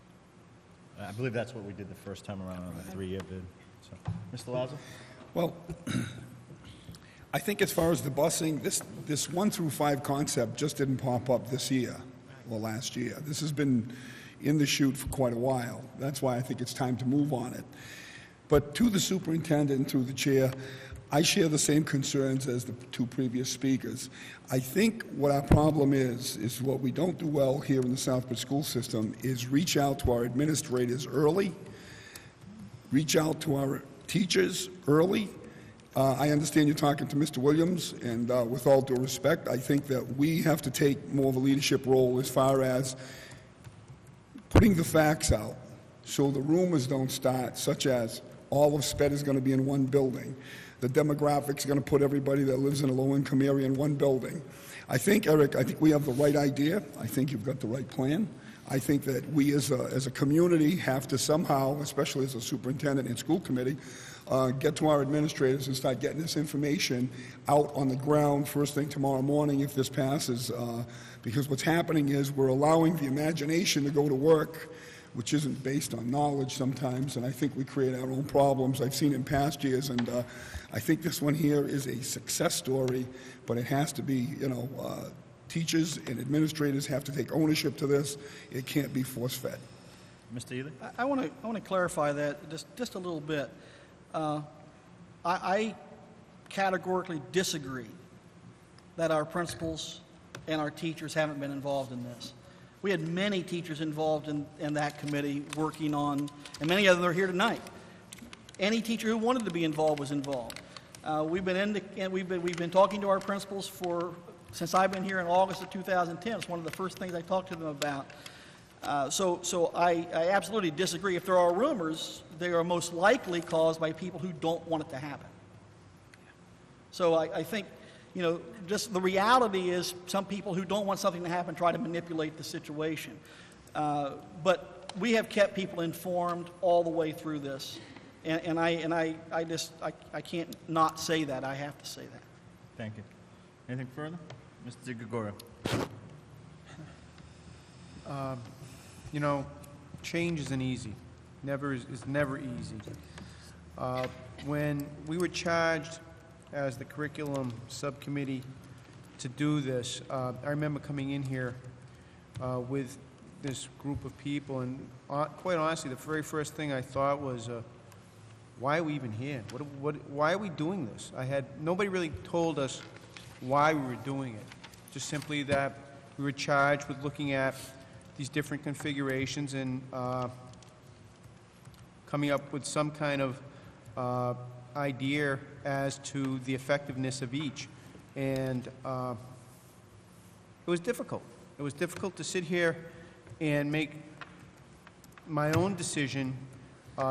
B: I believe that's what we did the first time around on the 3-year bid. So, Mr. Lazo?
D: Well, I think as far as the busing, this 1 through 5 concept just didn't pop up this year or last year. This has been in the chute for quite a while. That's why I think it's time to move on it. But to the superintendent and through the chair, I share the same concerns as the 2 previous speakers. I think what our problem is what we don't do well here in the Southbridge school system is reach out to our administrators early, reach out to our teachers early. I understand you're talking to Mr. Williams, and with all due respect, I think that we have to take more of a leadership role as far as putting the facts out so the rumors don't start, such as all of SPED is going to be in one building. The demographics are going to put everybody that lives in a low-income area in one building. I think, Eric, we have the right idea. I think you've got the right plan. I think that we as a community have to somehow, especially as a superintendent and school committee, get to our administrators and start getting this information out on the ground first thing tomorrow morning if this passes. Because what's happening is we're allowing the imagination to go to work, which isn't based on knowledge sometimes, and I think we create our own problems. I've seen in past years, and I think this one here is a success story, but it has to be, teachers and administrators have to take ownership to this. It can't be force-fed.
B: Mr. Ely?
F: I want to clarify that just a little bit. I categorically disagree that our principals and our teachers haven't been involved in this. We had many teachers involved in that committee working on, and many of them are here tonight. Any teacher who wanted to be involved was involved. We've been talking to our principals since I've been here in August of 2010. It's one of the first things I talked to them about. So I absolutely disagree. If there are rumors, they are most likely caused by people who don't want it to happen. So I think you know, just the reality is some people who don't want something to happen try to manipulate the situation. But we have kept people informed all the way through this. And I can't not say that. I have to say that.
B: Thank you. Anything further? Mr. Gregorio.
L: You know, change isn't easy. Is never easy. When we were charged as the curriculum subcommittee to do this, I remember coming in here with this group of people, and quite honestly, the very first thing I thought was, why are we even here? Why are we doing this? Nobody really told us why we were doing it. Just simply that we were charged with looking at these different configurations and coming up with some kind of idea as to the effectiveness of each. And it was difficult. It was difficult to sit here and make my own decision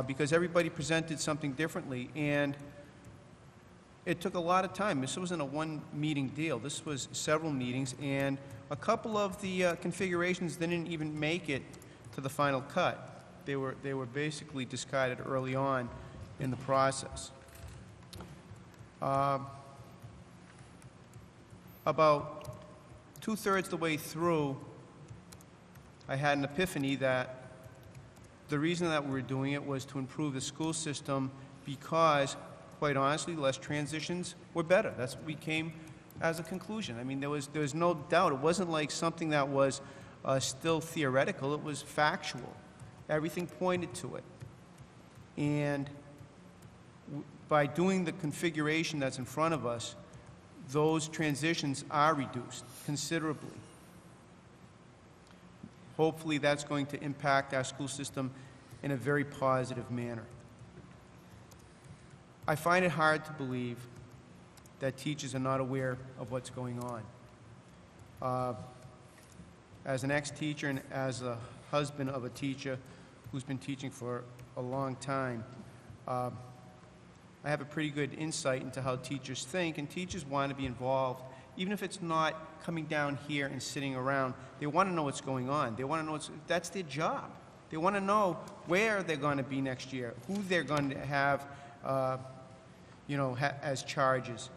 L: because everybody presented something differently. And it took a lot of time. This wasn't a one-meeting deal. This was several meetings, and a couple of the configurations didn't even make it to the final cut. They were basically discarded early on in the process. About two-thirds the way through, I had an epiphany that the reason that we were doing it was to improve the school system because, quite honestly, less transitions were better. That's what we came as a conclusion. I mean, there was no doubt. It wasn't like something that was still theoretical. It was factual. Everything pointed to it. And by doing the configuration that's in front of us, those transitions are reduced considerably. Hopefully that's going to impact our school system in a very positive manner. I find it hard to believe that teachers are not aware of what's going on. As an ex-teacher and as a husband of a teacher who's been teaching for a long time, I have a pretty good insight into how teachers think, and teachers want to be involved. Even if it's not coming down here and sitting around, they want to know what's going on. They want to know that's their job. They want to know where they're going to be next year, who they're going to have as charges,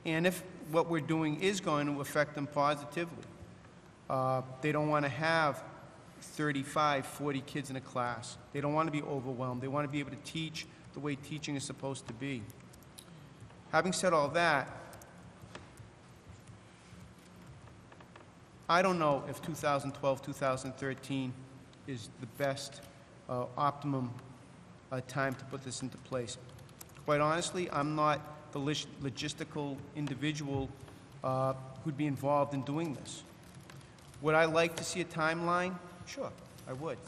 L: and if what we're doing is going to affect them positively. They don't want to have 35, 40 kids in a class. They don't want to be overwhelmed. They want to be able to teach the way teaching is supposed to be. Having said all that, I don't know if 2012, 2013 is the best optimum time to put this into place. Quite honestly, I'm not the logistical individual who'd be involved in doing this. Would I like to see a timeline? Sure, I would.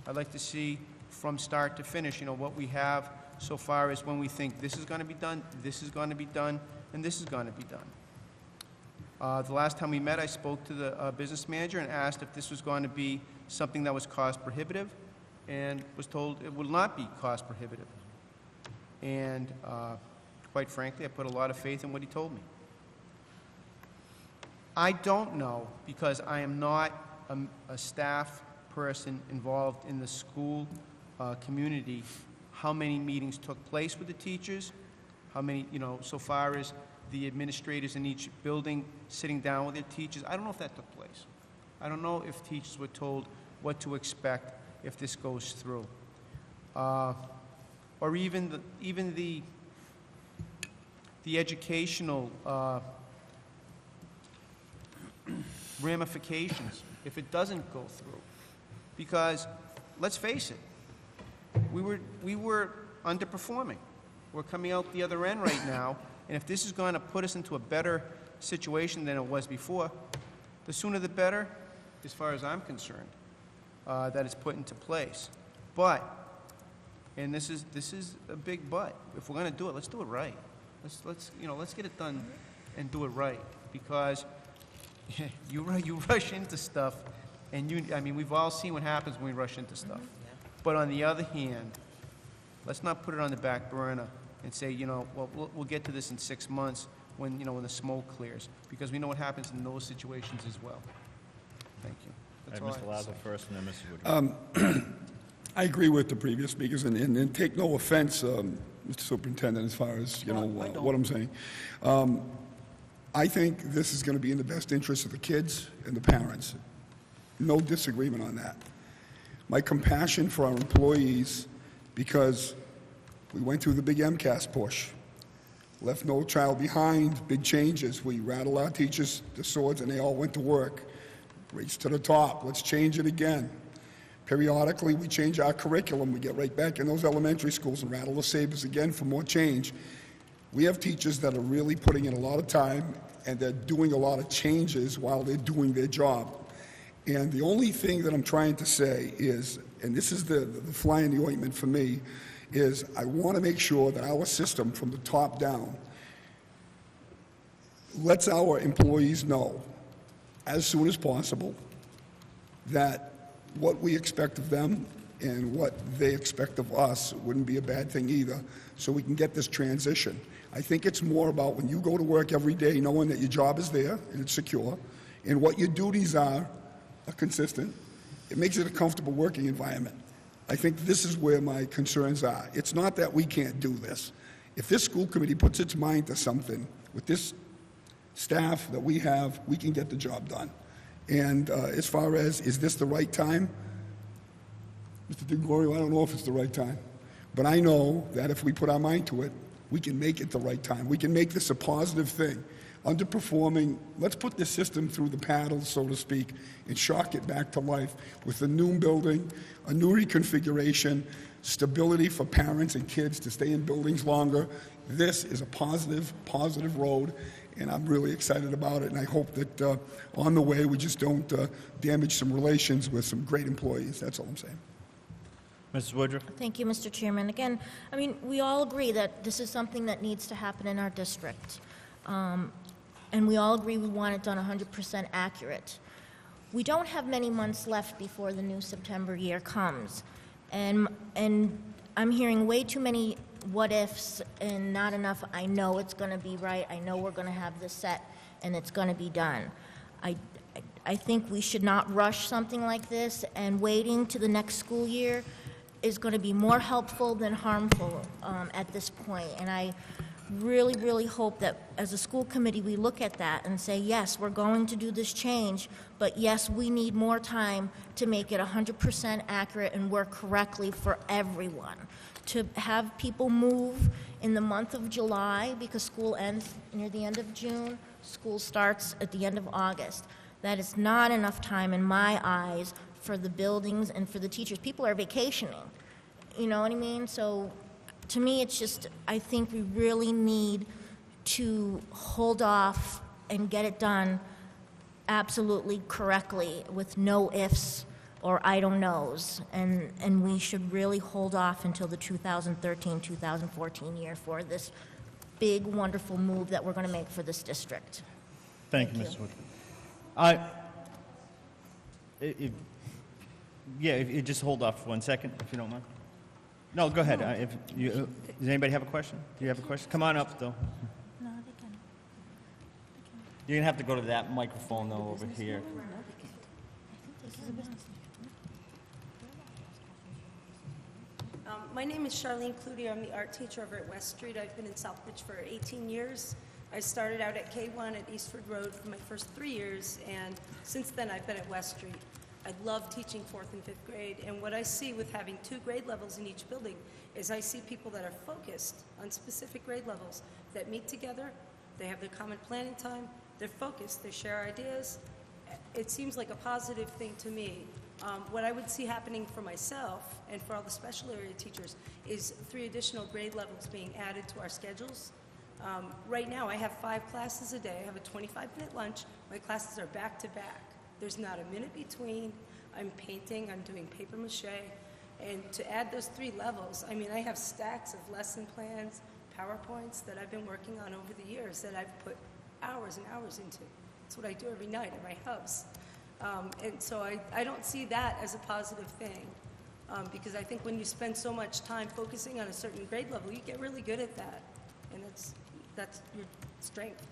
L: I'd like to see from start to finish, what we have so far as when we think this is going to be done, this is going to be done, and this is going to be done. The last time we met, I spoke to the business manager and asked if this was going to be something that was cost prohibitive, and was told it will not be cost prohibitive. And quite frankly, I put a lot of faith in what he told me. I don't know, because I am not a staff person involved in the school community, how many meetings took place with the teachers, how many, so far as the administrators in each building sitting down with their teachers. I don't know if that took place. I don't know if teachers were told what to expect if this goes through. Or even the educational ramifications if it doesn't go through. Because, let's face it, we were underperforming. We're coming out the other end right now, and if this is going to put us into a better situation than it was before, the sooner the better, as far as I'm concerned, that it's put into place. But, and this is a big but, if we're going to do it, let's do it right. Let's get it done and do it right, because you rush into stuff, and we've all seen what happens when we rush into stuff. But on the other hand, let's not put it on the back burner and say, well, we'll get to this in 6 months when, when the smoke clears, because we know what happens in those situations as well. Thank you. That's all I
B: Mr.
L: have to
B: Lazo
L: say.
B: first, and then Mrs. Woodruff.
D: I agree with the previous speakers, and take no offense, Mr. Superintendent, as far as, what I'm saying. I think this is going to be in the best interest of the kids and the parents. No disagreement on that. My compassion for our employees, because we went through the big MCAS push, left no child behind, big changes. We rattled our teachers the swords, and they all went to work. Race to the top. Let's change it again. Periodically, we change our curriculum. We get right back in those elementary schools and rattle the sabers again for more change. We have teachers that are really putting in a lot of time, and they're doing a lot of changes while they're doing their job. And the only thing that I'm trying to say is, and this is the fly in the ointment for me, is I want to make sure that our system from the top down lets our employees know as soon as possible that what we expect of them and what they expect of us wouldn't be a bad thing either, so we can get this transition. I think it's more about when you go to work every day knowing that your job is there and it's secure, and what your duties are consistent. It makes it a comfortable working environment. I think this is where my concerns are. It's not that we can't do this. If this school committee puts its mind to something, with this staff that we have, we can get the job done. And as far as, is this the right time? Mr. DeGlorio, I don't know if it's the right time. But I know that if we put our mind to it, we can make it the right time. We can make this a positive thing. Underperforming, let's put this system through the paddles, so to speak, and shock it back to life with a new building, a new reconfiguration, stability for parents and kids to stay in buildings longer. This is a positive road, and I'm really excited about it, and I hope that on the way we just don't damage some relations with some great employees. That's all I'm saying.
B: Mrs. Woodruff?
K: Thank you, Mr. Chairman. Again, I mean, we all agree that this is something that needs to happen in our district. And we all agree we want it done 100% accurate. We don't have many months left before the new September year comes. And I'm hearing way too many what ifs and not enough, I know it's going to be right, I know we're going to have this set, and it's going to be done. I think we should not rush something like this, and waiting to the next school year is going to be more helpful than harmful at this point. And I really, really hope that as a school committee we look at that and say, yes, we're going to do this change, but yes, we need more time to make it 100% accurate and work correctly for everyone. To have people move in the month of July, because school ends near the end of June, school starts at the end of August. That is not enough time in my eyes for the buildings and for the teachers. People are vacationing, you know what I mean? So to me, it's just, I think we really need to hold off and get it done absolutely correctly with no ifs or I don't knows. And we should really hold off until the 2013-2014 year for this big, wonderful move that we're going to make for this district.
B: Thank you, Mrs. Woodruff. If you just hold off for 1 second, if you don't mind. No, go ahead. Does anybody have a question? Do you have a question? Come on up, though.
K: No, they can.
B: You're going to have to go to that microphone, though, over here.
M: My name is Charlene Cloutier. I'm the art teacher over at West Street. I've been in Southbridge for 18 years. I started out at K1 at Eastford Road for my first 3 years, and since then I've been at West Street. I love teaching 4th and 5th grade, and what I see with having 2 grade levels in each building is I see people that are focused on specific grade levels that meet together, they have their common planning time, they're focused, they share ideas. It seems like a positive thing to me. What I would see happening for myself and for all the special area teachers is 3 additional grade levels being added to our schedules. Right now I have 5 classes a day, I have a 25-minute lunch, my classes are back to back. There's not a minute between. I'm painting, I'm doing paper mache, and to add those 3 levels, I mean, I have stacks of lesson plans, PowerPoints that I've been working on over the years that I've put hours and hours into. That's what I do every night at my house. And so I don't see that as a positive thing, because I think when you spend so much time focusing on a certain grade level, you get really good at that. And that's your strength.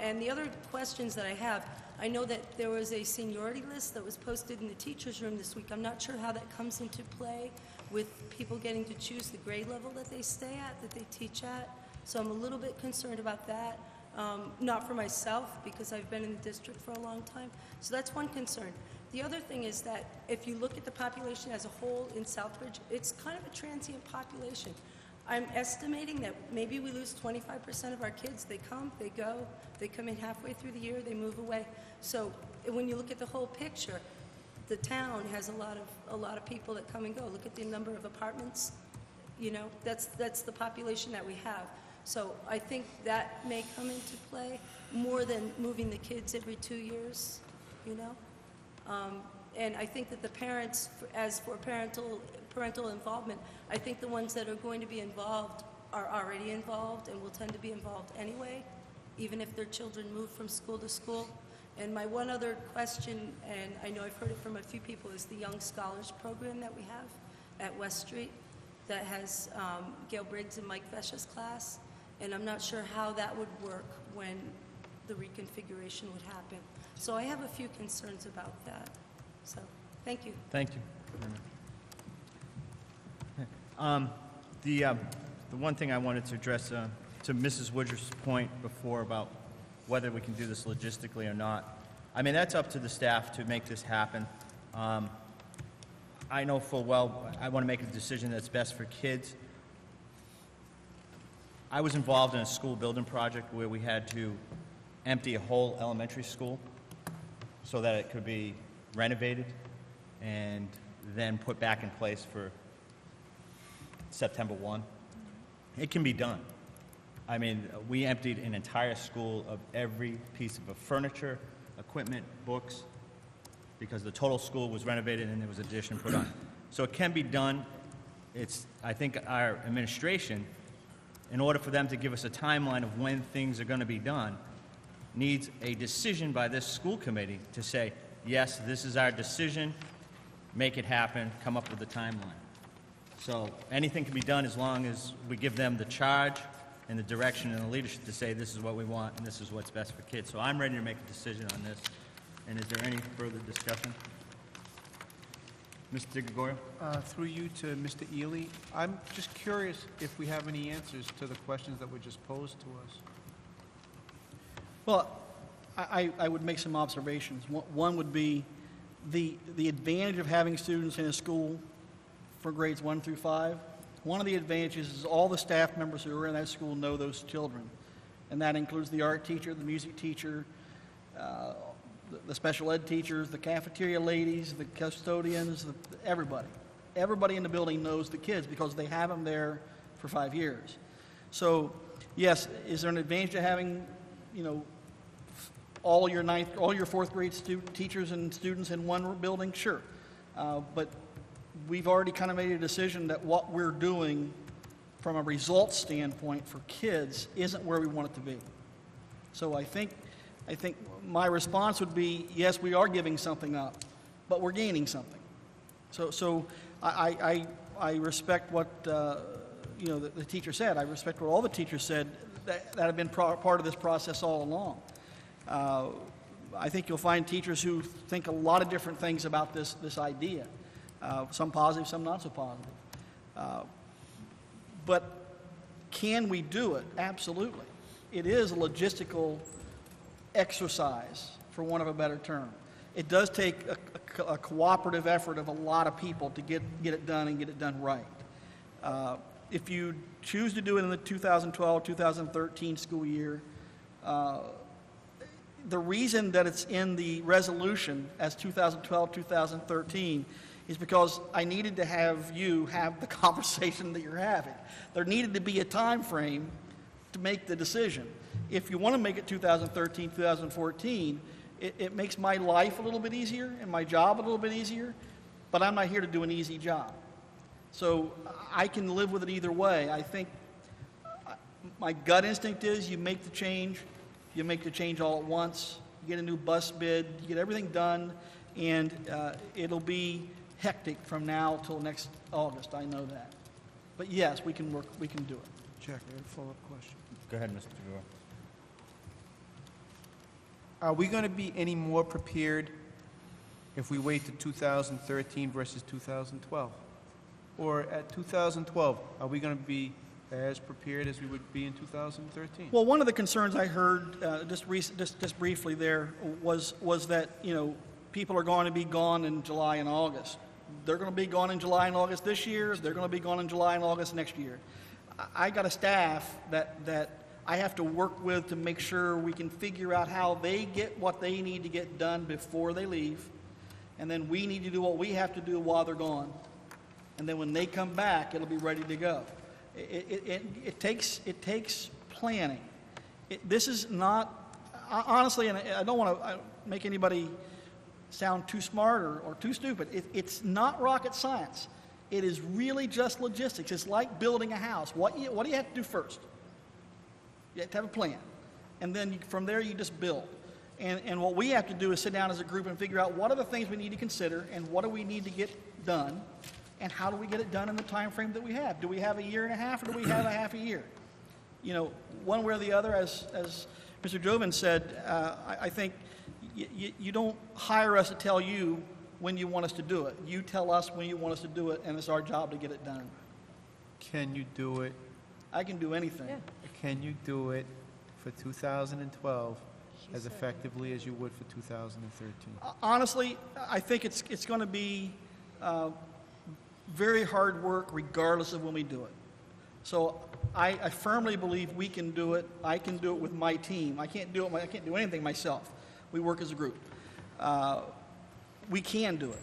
M: And the other questions that I have, I know that there was a seniority list that was posted in the teacher's room this week. I'm not sure how that comes into play with people getting to choose the grade level that they stay at, that they teach at. So I'm a little bit concerned about that. Not for myself, because I've been in the district for a long time. So that's one concern. The other thing is that if you look at the population as a whole in Southbridge, it's kind of a transient population. I'm estimating that maybe we lose 25% of our kids. They come, they go, they come in halfway through the year, they move away. So when you look at the whole picture, the town has a lot of people that come and go. Look at the number of apartments. You know, that's the population that we have. So I think that may come into play more than moving the kids every 2 years, you know? And I think that the parents, as for parental involvement, I think the ones that are going to be involved are already involved and will tend to be involved anyway, even if their children move from school to school. And my one other question, and I know I've heard it from a few people, is the Young Scholars Program that we have at West Street that has Gail Briggs and Mike Vesha's class. And I'm not sure how that would work when the reconfiguration would happen. So I have a few concerns about that. So, thank you.
B: Thank you. The one thing I wanted to address to Mrs. Woodruff's point before about whether we can do this logistically or not. I mean, that's up to the staff to make this happen. I know full well I want to make a decision that's best for kids. I was involved in a school building project where we had to empty a whole elementary school so that it could be renovated and then put back in place for September 1. It can be done. I mean, we emptied an entire school of every piece of furniture, equipment, books, because the total school was renovated and there was addition put on. So it can be done. I think our administration, in order for them to give us a timeline of when things are going to be done, needs a decision by this school committee to say, yes, this is our decision, make it happen, come up with a timeline. So anything can be done as long as we give them the charge and the direction and the leadership to say this is what we want and this is what's best for kids. So I'm ready to make a decision on this. And is there any further discussion? Mr. Gregorio?
L: Through you to Mr. Ely, I'm just curious if we have any answers to the questions that were just posed to us.
F: Well, I would make some observations. One would be the advantage of having students in a school for grades 1 through 5. One of the advantages is all the staff members who are in that school know those children. And that includes the art teacher, the music teacher, the special ed teachers, the cafeteria ladies, the custodians, everybody. Everybody in the building knows the kids because they have them there for 5 years. So, yes, is there an advantage to having, you know, all your fourth grade teachers and students in one building? Sure. But we've already kind of made a decision that what we're doing from a results standpoint for kids isn't where we want it to be. So I think my response would be, yes, we are giving something up, but we're gaining something. So I respect what you know the teacher said. I respect what all the teachers said that have been part of this process all along. I think you'll find teachers who think a lot of different things about this idea. Some positive, some not so positive. But can we do it? Absolutely. It is a logistical exercise, for want of a better term. It does take a cooperative effort of a lot of people to get it done and get it done right. If you choose to do it in the 2012-2013 school year, the reason that it's in the resolution as 2012-2013 is because I needed to have you have the conversation that you're having. There needed to be a time frame to make the decision. If you want to make it 2013, 2014, it makes my life a little bit easier and my job a little bit easier, but I'm not here to do an easy job. So I can live with it either way. I think my gut instinct is you make the change all at once, you get a new bus bid, you get everything done, and it'll be hectic from now till next August, I know that. But yes, we can do it.
L: Jack, I have a follow-up question.
B: Go ahead, Mr. Tagore.
L: Are we going to be any more prepared if we wait to 2013 versus 2012? Or at 2012, are we going to be as prepared as we would be in 2013?
F: Well, one of the concerns I heard just briefly there was that, you know, people are going to be gone in July and August. They're going to be gone in July and August this year. They're going to be gone in July and August next year. I got a staff that I have to work with to make sure we can figure out how they get what they need to get done before they leave, and then we need to do what we have to do while they're gone. And then when they come back, it'll be ready to go. It takes planning. This is not, honestly, and I don't want to make anybody sound too smart or too stupid. It's not rocket science. It is really just logistics. It's like building a house. What do you have to do first? You have to have a plan. And then from there, you just build. And what we have to do is sit down as a group and figure out what are the things we need to consider and what do we need to get done and how do we get it done in the time frame that we have. Do we have a year and a half or do we have a half a year? You know, one way or the other, as Mr. Jovin said, I think you don't hire us to tell you when you want us to do it. You tell us when you want us to do it, and it's our job to get it done.
L: Can you do it?
F: I can do anything.
G: Yeah.
L: Can you do it for 2012 as effectively as you would for 2013?
F: Honestly, I think it's going to be very hard work regardless of when we do it. So I firmly believe we can do it. I can do it with my team. I can't do anything myself. We work as a group. We can do it.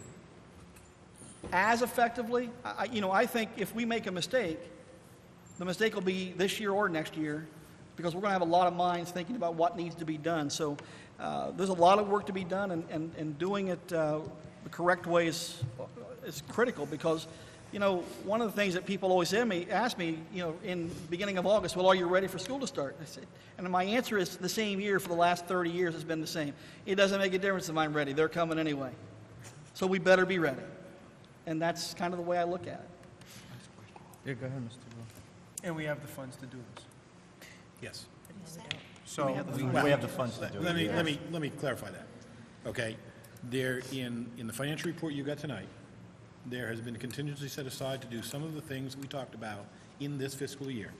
F: As effectively, I think if we make a mistake, the mistake will be this year or next year because we're going to have a lot of minds thinking about what needs to be done. So there's a lot of work to be done, and doing it the correct way is critical because, you know, one of the things that people always ask me, you know, in the beginning of August, well, are you ready for school to start? I said, and my answer is the same year for the last 30 years has been the same. It doesn't make a difference if I'm ready. They're coming anyway. So we better be ready. And that's kind of the way I look at it.
B: Yeah, go ahead, Mr. Tagore.
L: And we have the funds to do this.
J: Yes.
L: So
B: We have the funds to do it.
J: Let me clarify that. Okay, there in the financial report you got tonight, there has been a contingency set aside to do some of the things we talked about in this fiscal year.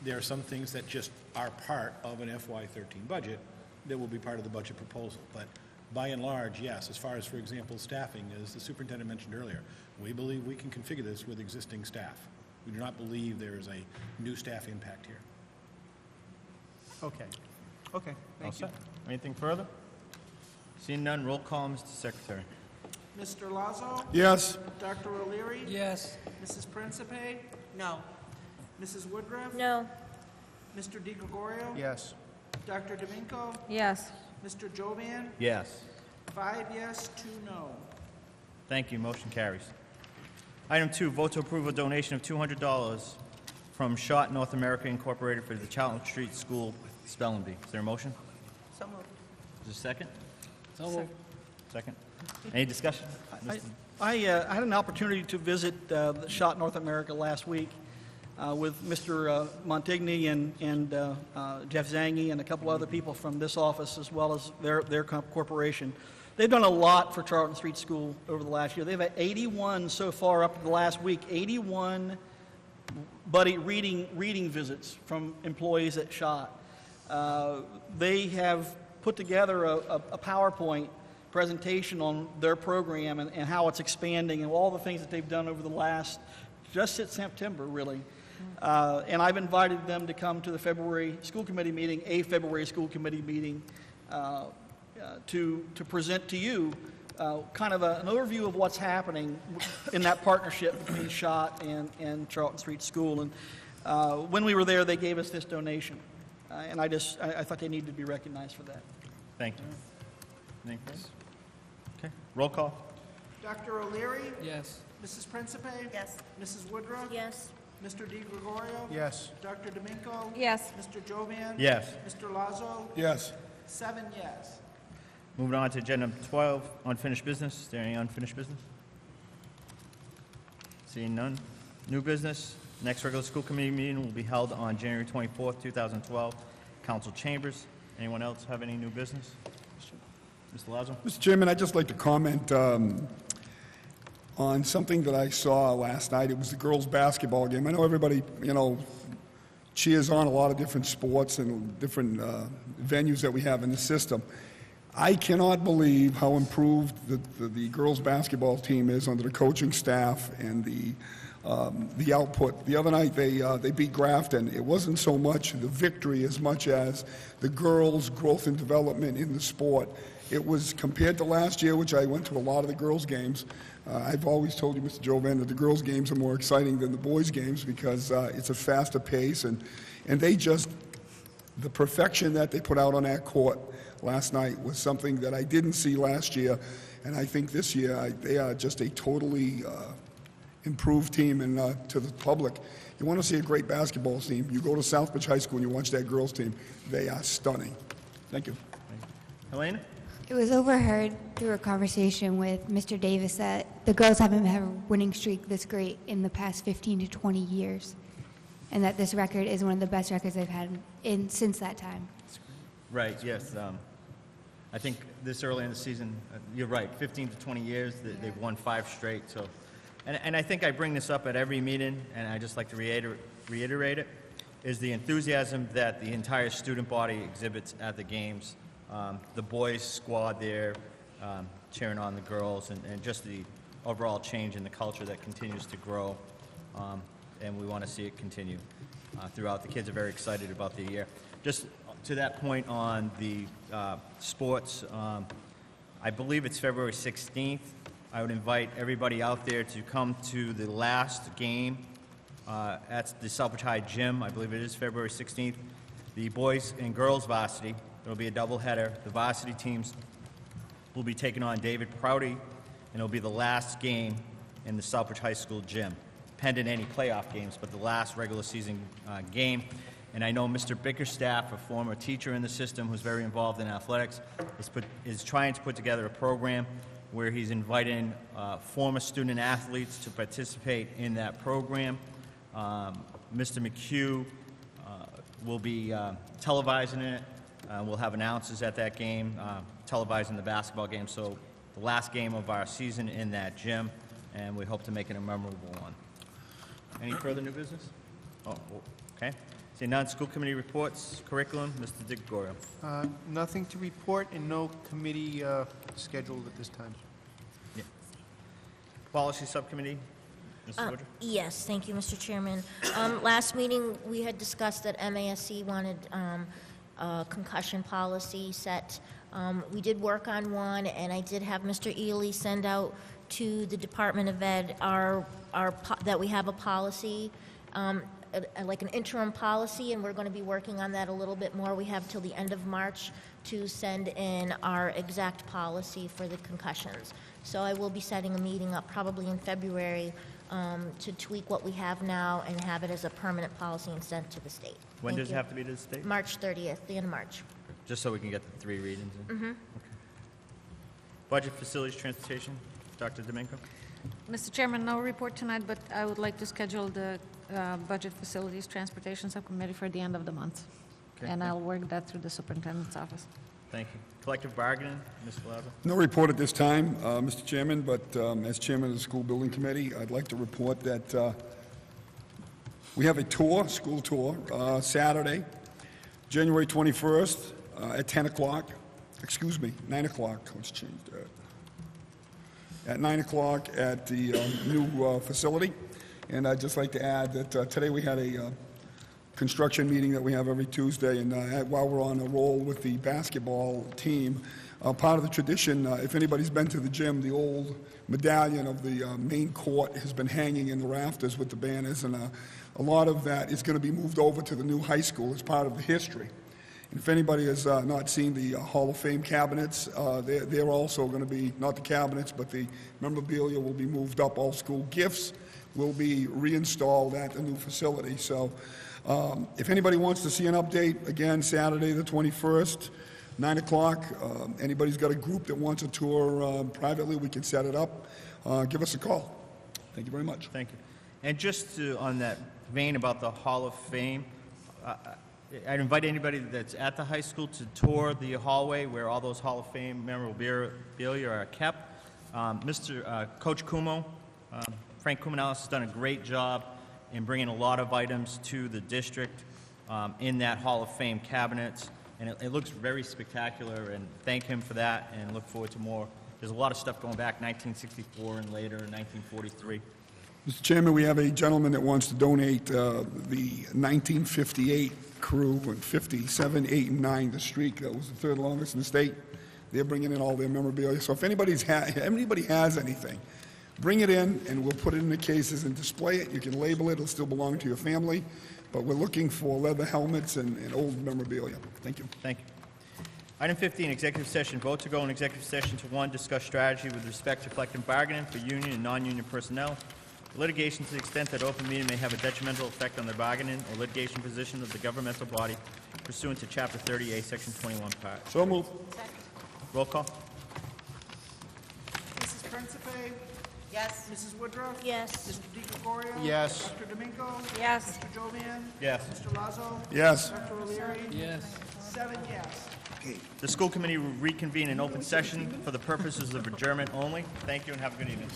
J: There are some things that just are part of an FY13 budget that will be part of the budget proposal. But by and large, yes, as far as, for example, staffing, as the superintendent mentioned earlier, we believe we can configure this with existing staff. We do not believe there is a new staff impact here.
L: Okay. Okay,
B: All
L: thank you.
B: set. Anything further? Seeing none, roll call, Mr. Secretary.
N: Mr. Lazo?
D: Yes.
N: Dr. O'Leary?
F: Yes.
N: Mrs. Principe?
I: No.
N: Mrs. Woodruff?
K: No.
N: Mr. DiGregorio?
L: Yes.
N: Dr. Domingo?
K: Yes.
N: Mr. Jovan?
B: Yes.
N: 5 yes, 2 no.
B: Thank you. Motion carries. Item 2, vote to approve a donation of $200 from Schott North America Incorporated for the Charlton Street School Spelling Bee. Is there a motion?
I: So moved.
B: Is there a second? Second. Any discussion?
F: I had an opportunity to visit the Schott North America last week with Mr. Montigny and Jeff Zangi and a couple other people from this office as well as their corporation. They've done a lot for Charlton Street School over the last year. They've had 81 so far up to the last week, 81 reading visits from employees at Schott. They have put together a PowerPoint presentation on their program and how it's expanding and all the things that they've done over the last, just since September, really. And I've invited them to come to the February school committee meeting, to present to you kind of an overview of what's happening in that partnership between Schott and Charlton Street School. And when we were there, they gave us this donation. And I thought they needed to be recognized for that.
B: Thank you. Anything further? Okay. Roll call.
N: Dr. O'Leary?
F: Yes.
N: Mrs. Principe?
I: Yes.
N: Mrs. Woodruff?
K: Yes.
N: Mr. DiGregorio?
L: Yes.
N: Dr. Domingo?
K: Yes.
N: Mr. Jovan?
B: Yes.
N: Mr. Lazo?
D: Yes.
N: 7 yes.
B: Moving on to agenda number 12, unfinished business. Is there any unfinished business? Seeing none. New business. Next regular school committee meeting will be held on January 24th, 2012, council chambers. Anyone else have any new business? Mr. Lazo?
D: Mr. Chairman, I'd just like to comment on something that I saw last night. It was the girls' basketball game. I know everybody, cheers on a lot of different sports and different venues that we have in the system. I cannot believe how improved the girls' basketball team is under the coaching staff and the output. The other night, they beat Grafton. It wasn't so much the victory as much as the girls' growth and development in the sport. It was, compared to last year, which I went to a lot of the girls' games, I've always told you, Mr. Jovan, that the girls' games are more exciting than the boys' games because it's a faster pace, and they just, the perfection that they put out on that court last night was something that I didn't see last year, and I think this year they are just a totally improved team. And to the public, you want to see a great basketball team, you go to Southbridge High School and you watch that girls' team. They are stunning. Thank you.
B: Helena?
H: It was overheard through a conversation with Mr. Davis that the girls haven't had a winning streak this great in the past 15 to 20 years, and that this record is one of the best records they've had since that time.
B: Right, yes. I think this early in the season, you're right, 15 to 20 years, they've won 5 straight. So, and I think I bring this up at every meeting, and I just like to reiterate it, is the enthusiasm that the entire student body exhibits at the games. The boys squad there cheering on the girls, and just the overall change in the culture that continues to grow, and we want to see it continue throughout. The kids are very excited about the year. Just to that point on the sports, I believe it's February 16th. I would invite everybody out there to come to the last game at the Southbridge High Gym. I believe it is February 16th. The boys and girls varsity. It'll be a doubleheader. The varsity teams will be taking on David Prouty, and it'll be the last game in the Southbridge High School gym, pending any playoff games, but the last regular season game. And I know Mr. Bickerstaff, a former teacher in the system who's very involved in athletics, is trying to put together a program where he's inviting former student athletes to participate in that program. Mr. McHugh will be televising it. We'll have announcers at that game, televising the basketball game. So the last game of our season in that gym, and we hope to make it a memorable one. Any further new business? Oh, okay. Seeing none, school committee reports, curriculum, Mr. DiGregorio.
L: Nothing to report and no committee scheduled at this time.
B: Yeah. Policy subcommittee, Mrs. Woodruff?
K: Yes, thank you, Mr. Chairman. Last meeting, we had discussed that MASC wanted concussion policy set. We did work on one, and I did have Mr. Ely send out to the Department of Ed that we have a policy, like an interim policy, and we're going to be working on that a little bit more. We have till the end of March to send in our exact policy for the concussions. So I will be setting a meeting up probably in February to tweak what we have now and have it as a permanent policy and sent to the state.
B: When does it have to be to the state?
K: March 30th, the end of March.
B: Just so we can get the 3 readings in? Mm-hmm. Okay. Budget, facilities, transportation, Dr. Domingo?
O: Mr. Chairman, no report tonight, but I would like to schedule the Budget, Facilities, Transportation Subcommittee for the end of the month.
B: Okay.
O: And I'll work that through the superintendent's office.
B: Thank you. Collective bargaining, Ms. Palazzo?
D: No report at this time, Mr. Chairman, but as chairman of the school building committee, I'd like to report that we have a tour, school tour, Saturday, January 21st at 10 o'clock. Excuse me, 9 o'clock. Let's change that. At 9 o'clock at the new facility. And I'd just like to add that today we had a construction meeting that we have every Tuesday, and while we're on a roll with the basketball team, part of the tradition, if anybody's been to the gym, the old medallion of the main court has been hanging in the rafters with the banners, and a lot of that is going to be moved over to the new high school as part of the history. And if anybody has not seen the Hall of Fame cabinets, they're also going to be, not the cabinets, but the memorabilia will be moved up. All school gifts will be reinstalled at the new facility. So if anybody wants to see an update, again, Saturday the 21st, 9 o'clock. Anybody's got a group that wants a tour privately, we can set it up. Give us a call. Thank you very much.
B: Thank you. And just on that vein about the Hall of Fame, I'd invite anybody that's at the high school to tour the hallway where all those Hall of Fame memorabilia are kept. Coach Kumo, Frank Kumanellis has done a great job in bringing a lot of items to the district in that Hall of Fame cabinet, and it looks very spectacular, and thank him for that, and look forward to more. There's a lot of stuff going back 1964 and later, 1943.
D: Mr. Chairman, we have a gentleman that wants to donate the 1958 crew and 57, 8, and 9, the streak. That was the third longest in the state. They're bringing in all their memorabilia. So if anybody has anything, bring it in, and we'll put it in the cases and display it. You can label it. It'll still belong to your family. But we're looking for leather helmets and old memorabilia. Thank you.
B: Thank you. Item 15, executive session. Vote to go in executive session to 1, discuss strategy with respect to collective bargaining for union and non-union personnel. Litigation to the extent that open meeting may have a detrimental effect on the bargaining or litigation position of the governmental body pursuant to Chapter 30A, Section 21, Part.
D: So moved.
B: Roll call.
N: Mrs. Principe?
I: Yes.
N: Mrs. Woodruff?
K: Yes.
N: Mr. DiGregorio?
L: Yes.
N: Dr. Domingo?
O: Yes.
N: Mr. Jovian?
B: Yes.
N: Mr. Lazo?
D: Yes.
N: Dr. O'Leary?
F: Yes.
N: 7 yes.
B: The school committee will reconvene in open session for the purposes of adjournment only. Thank you and have a good evening.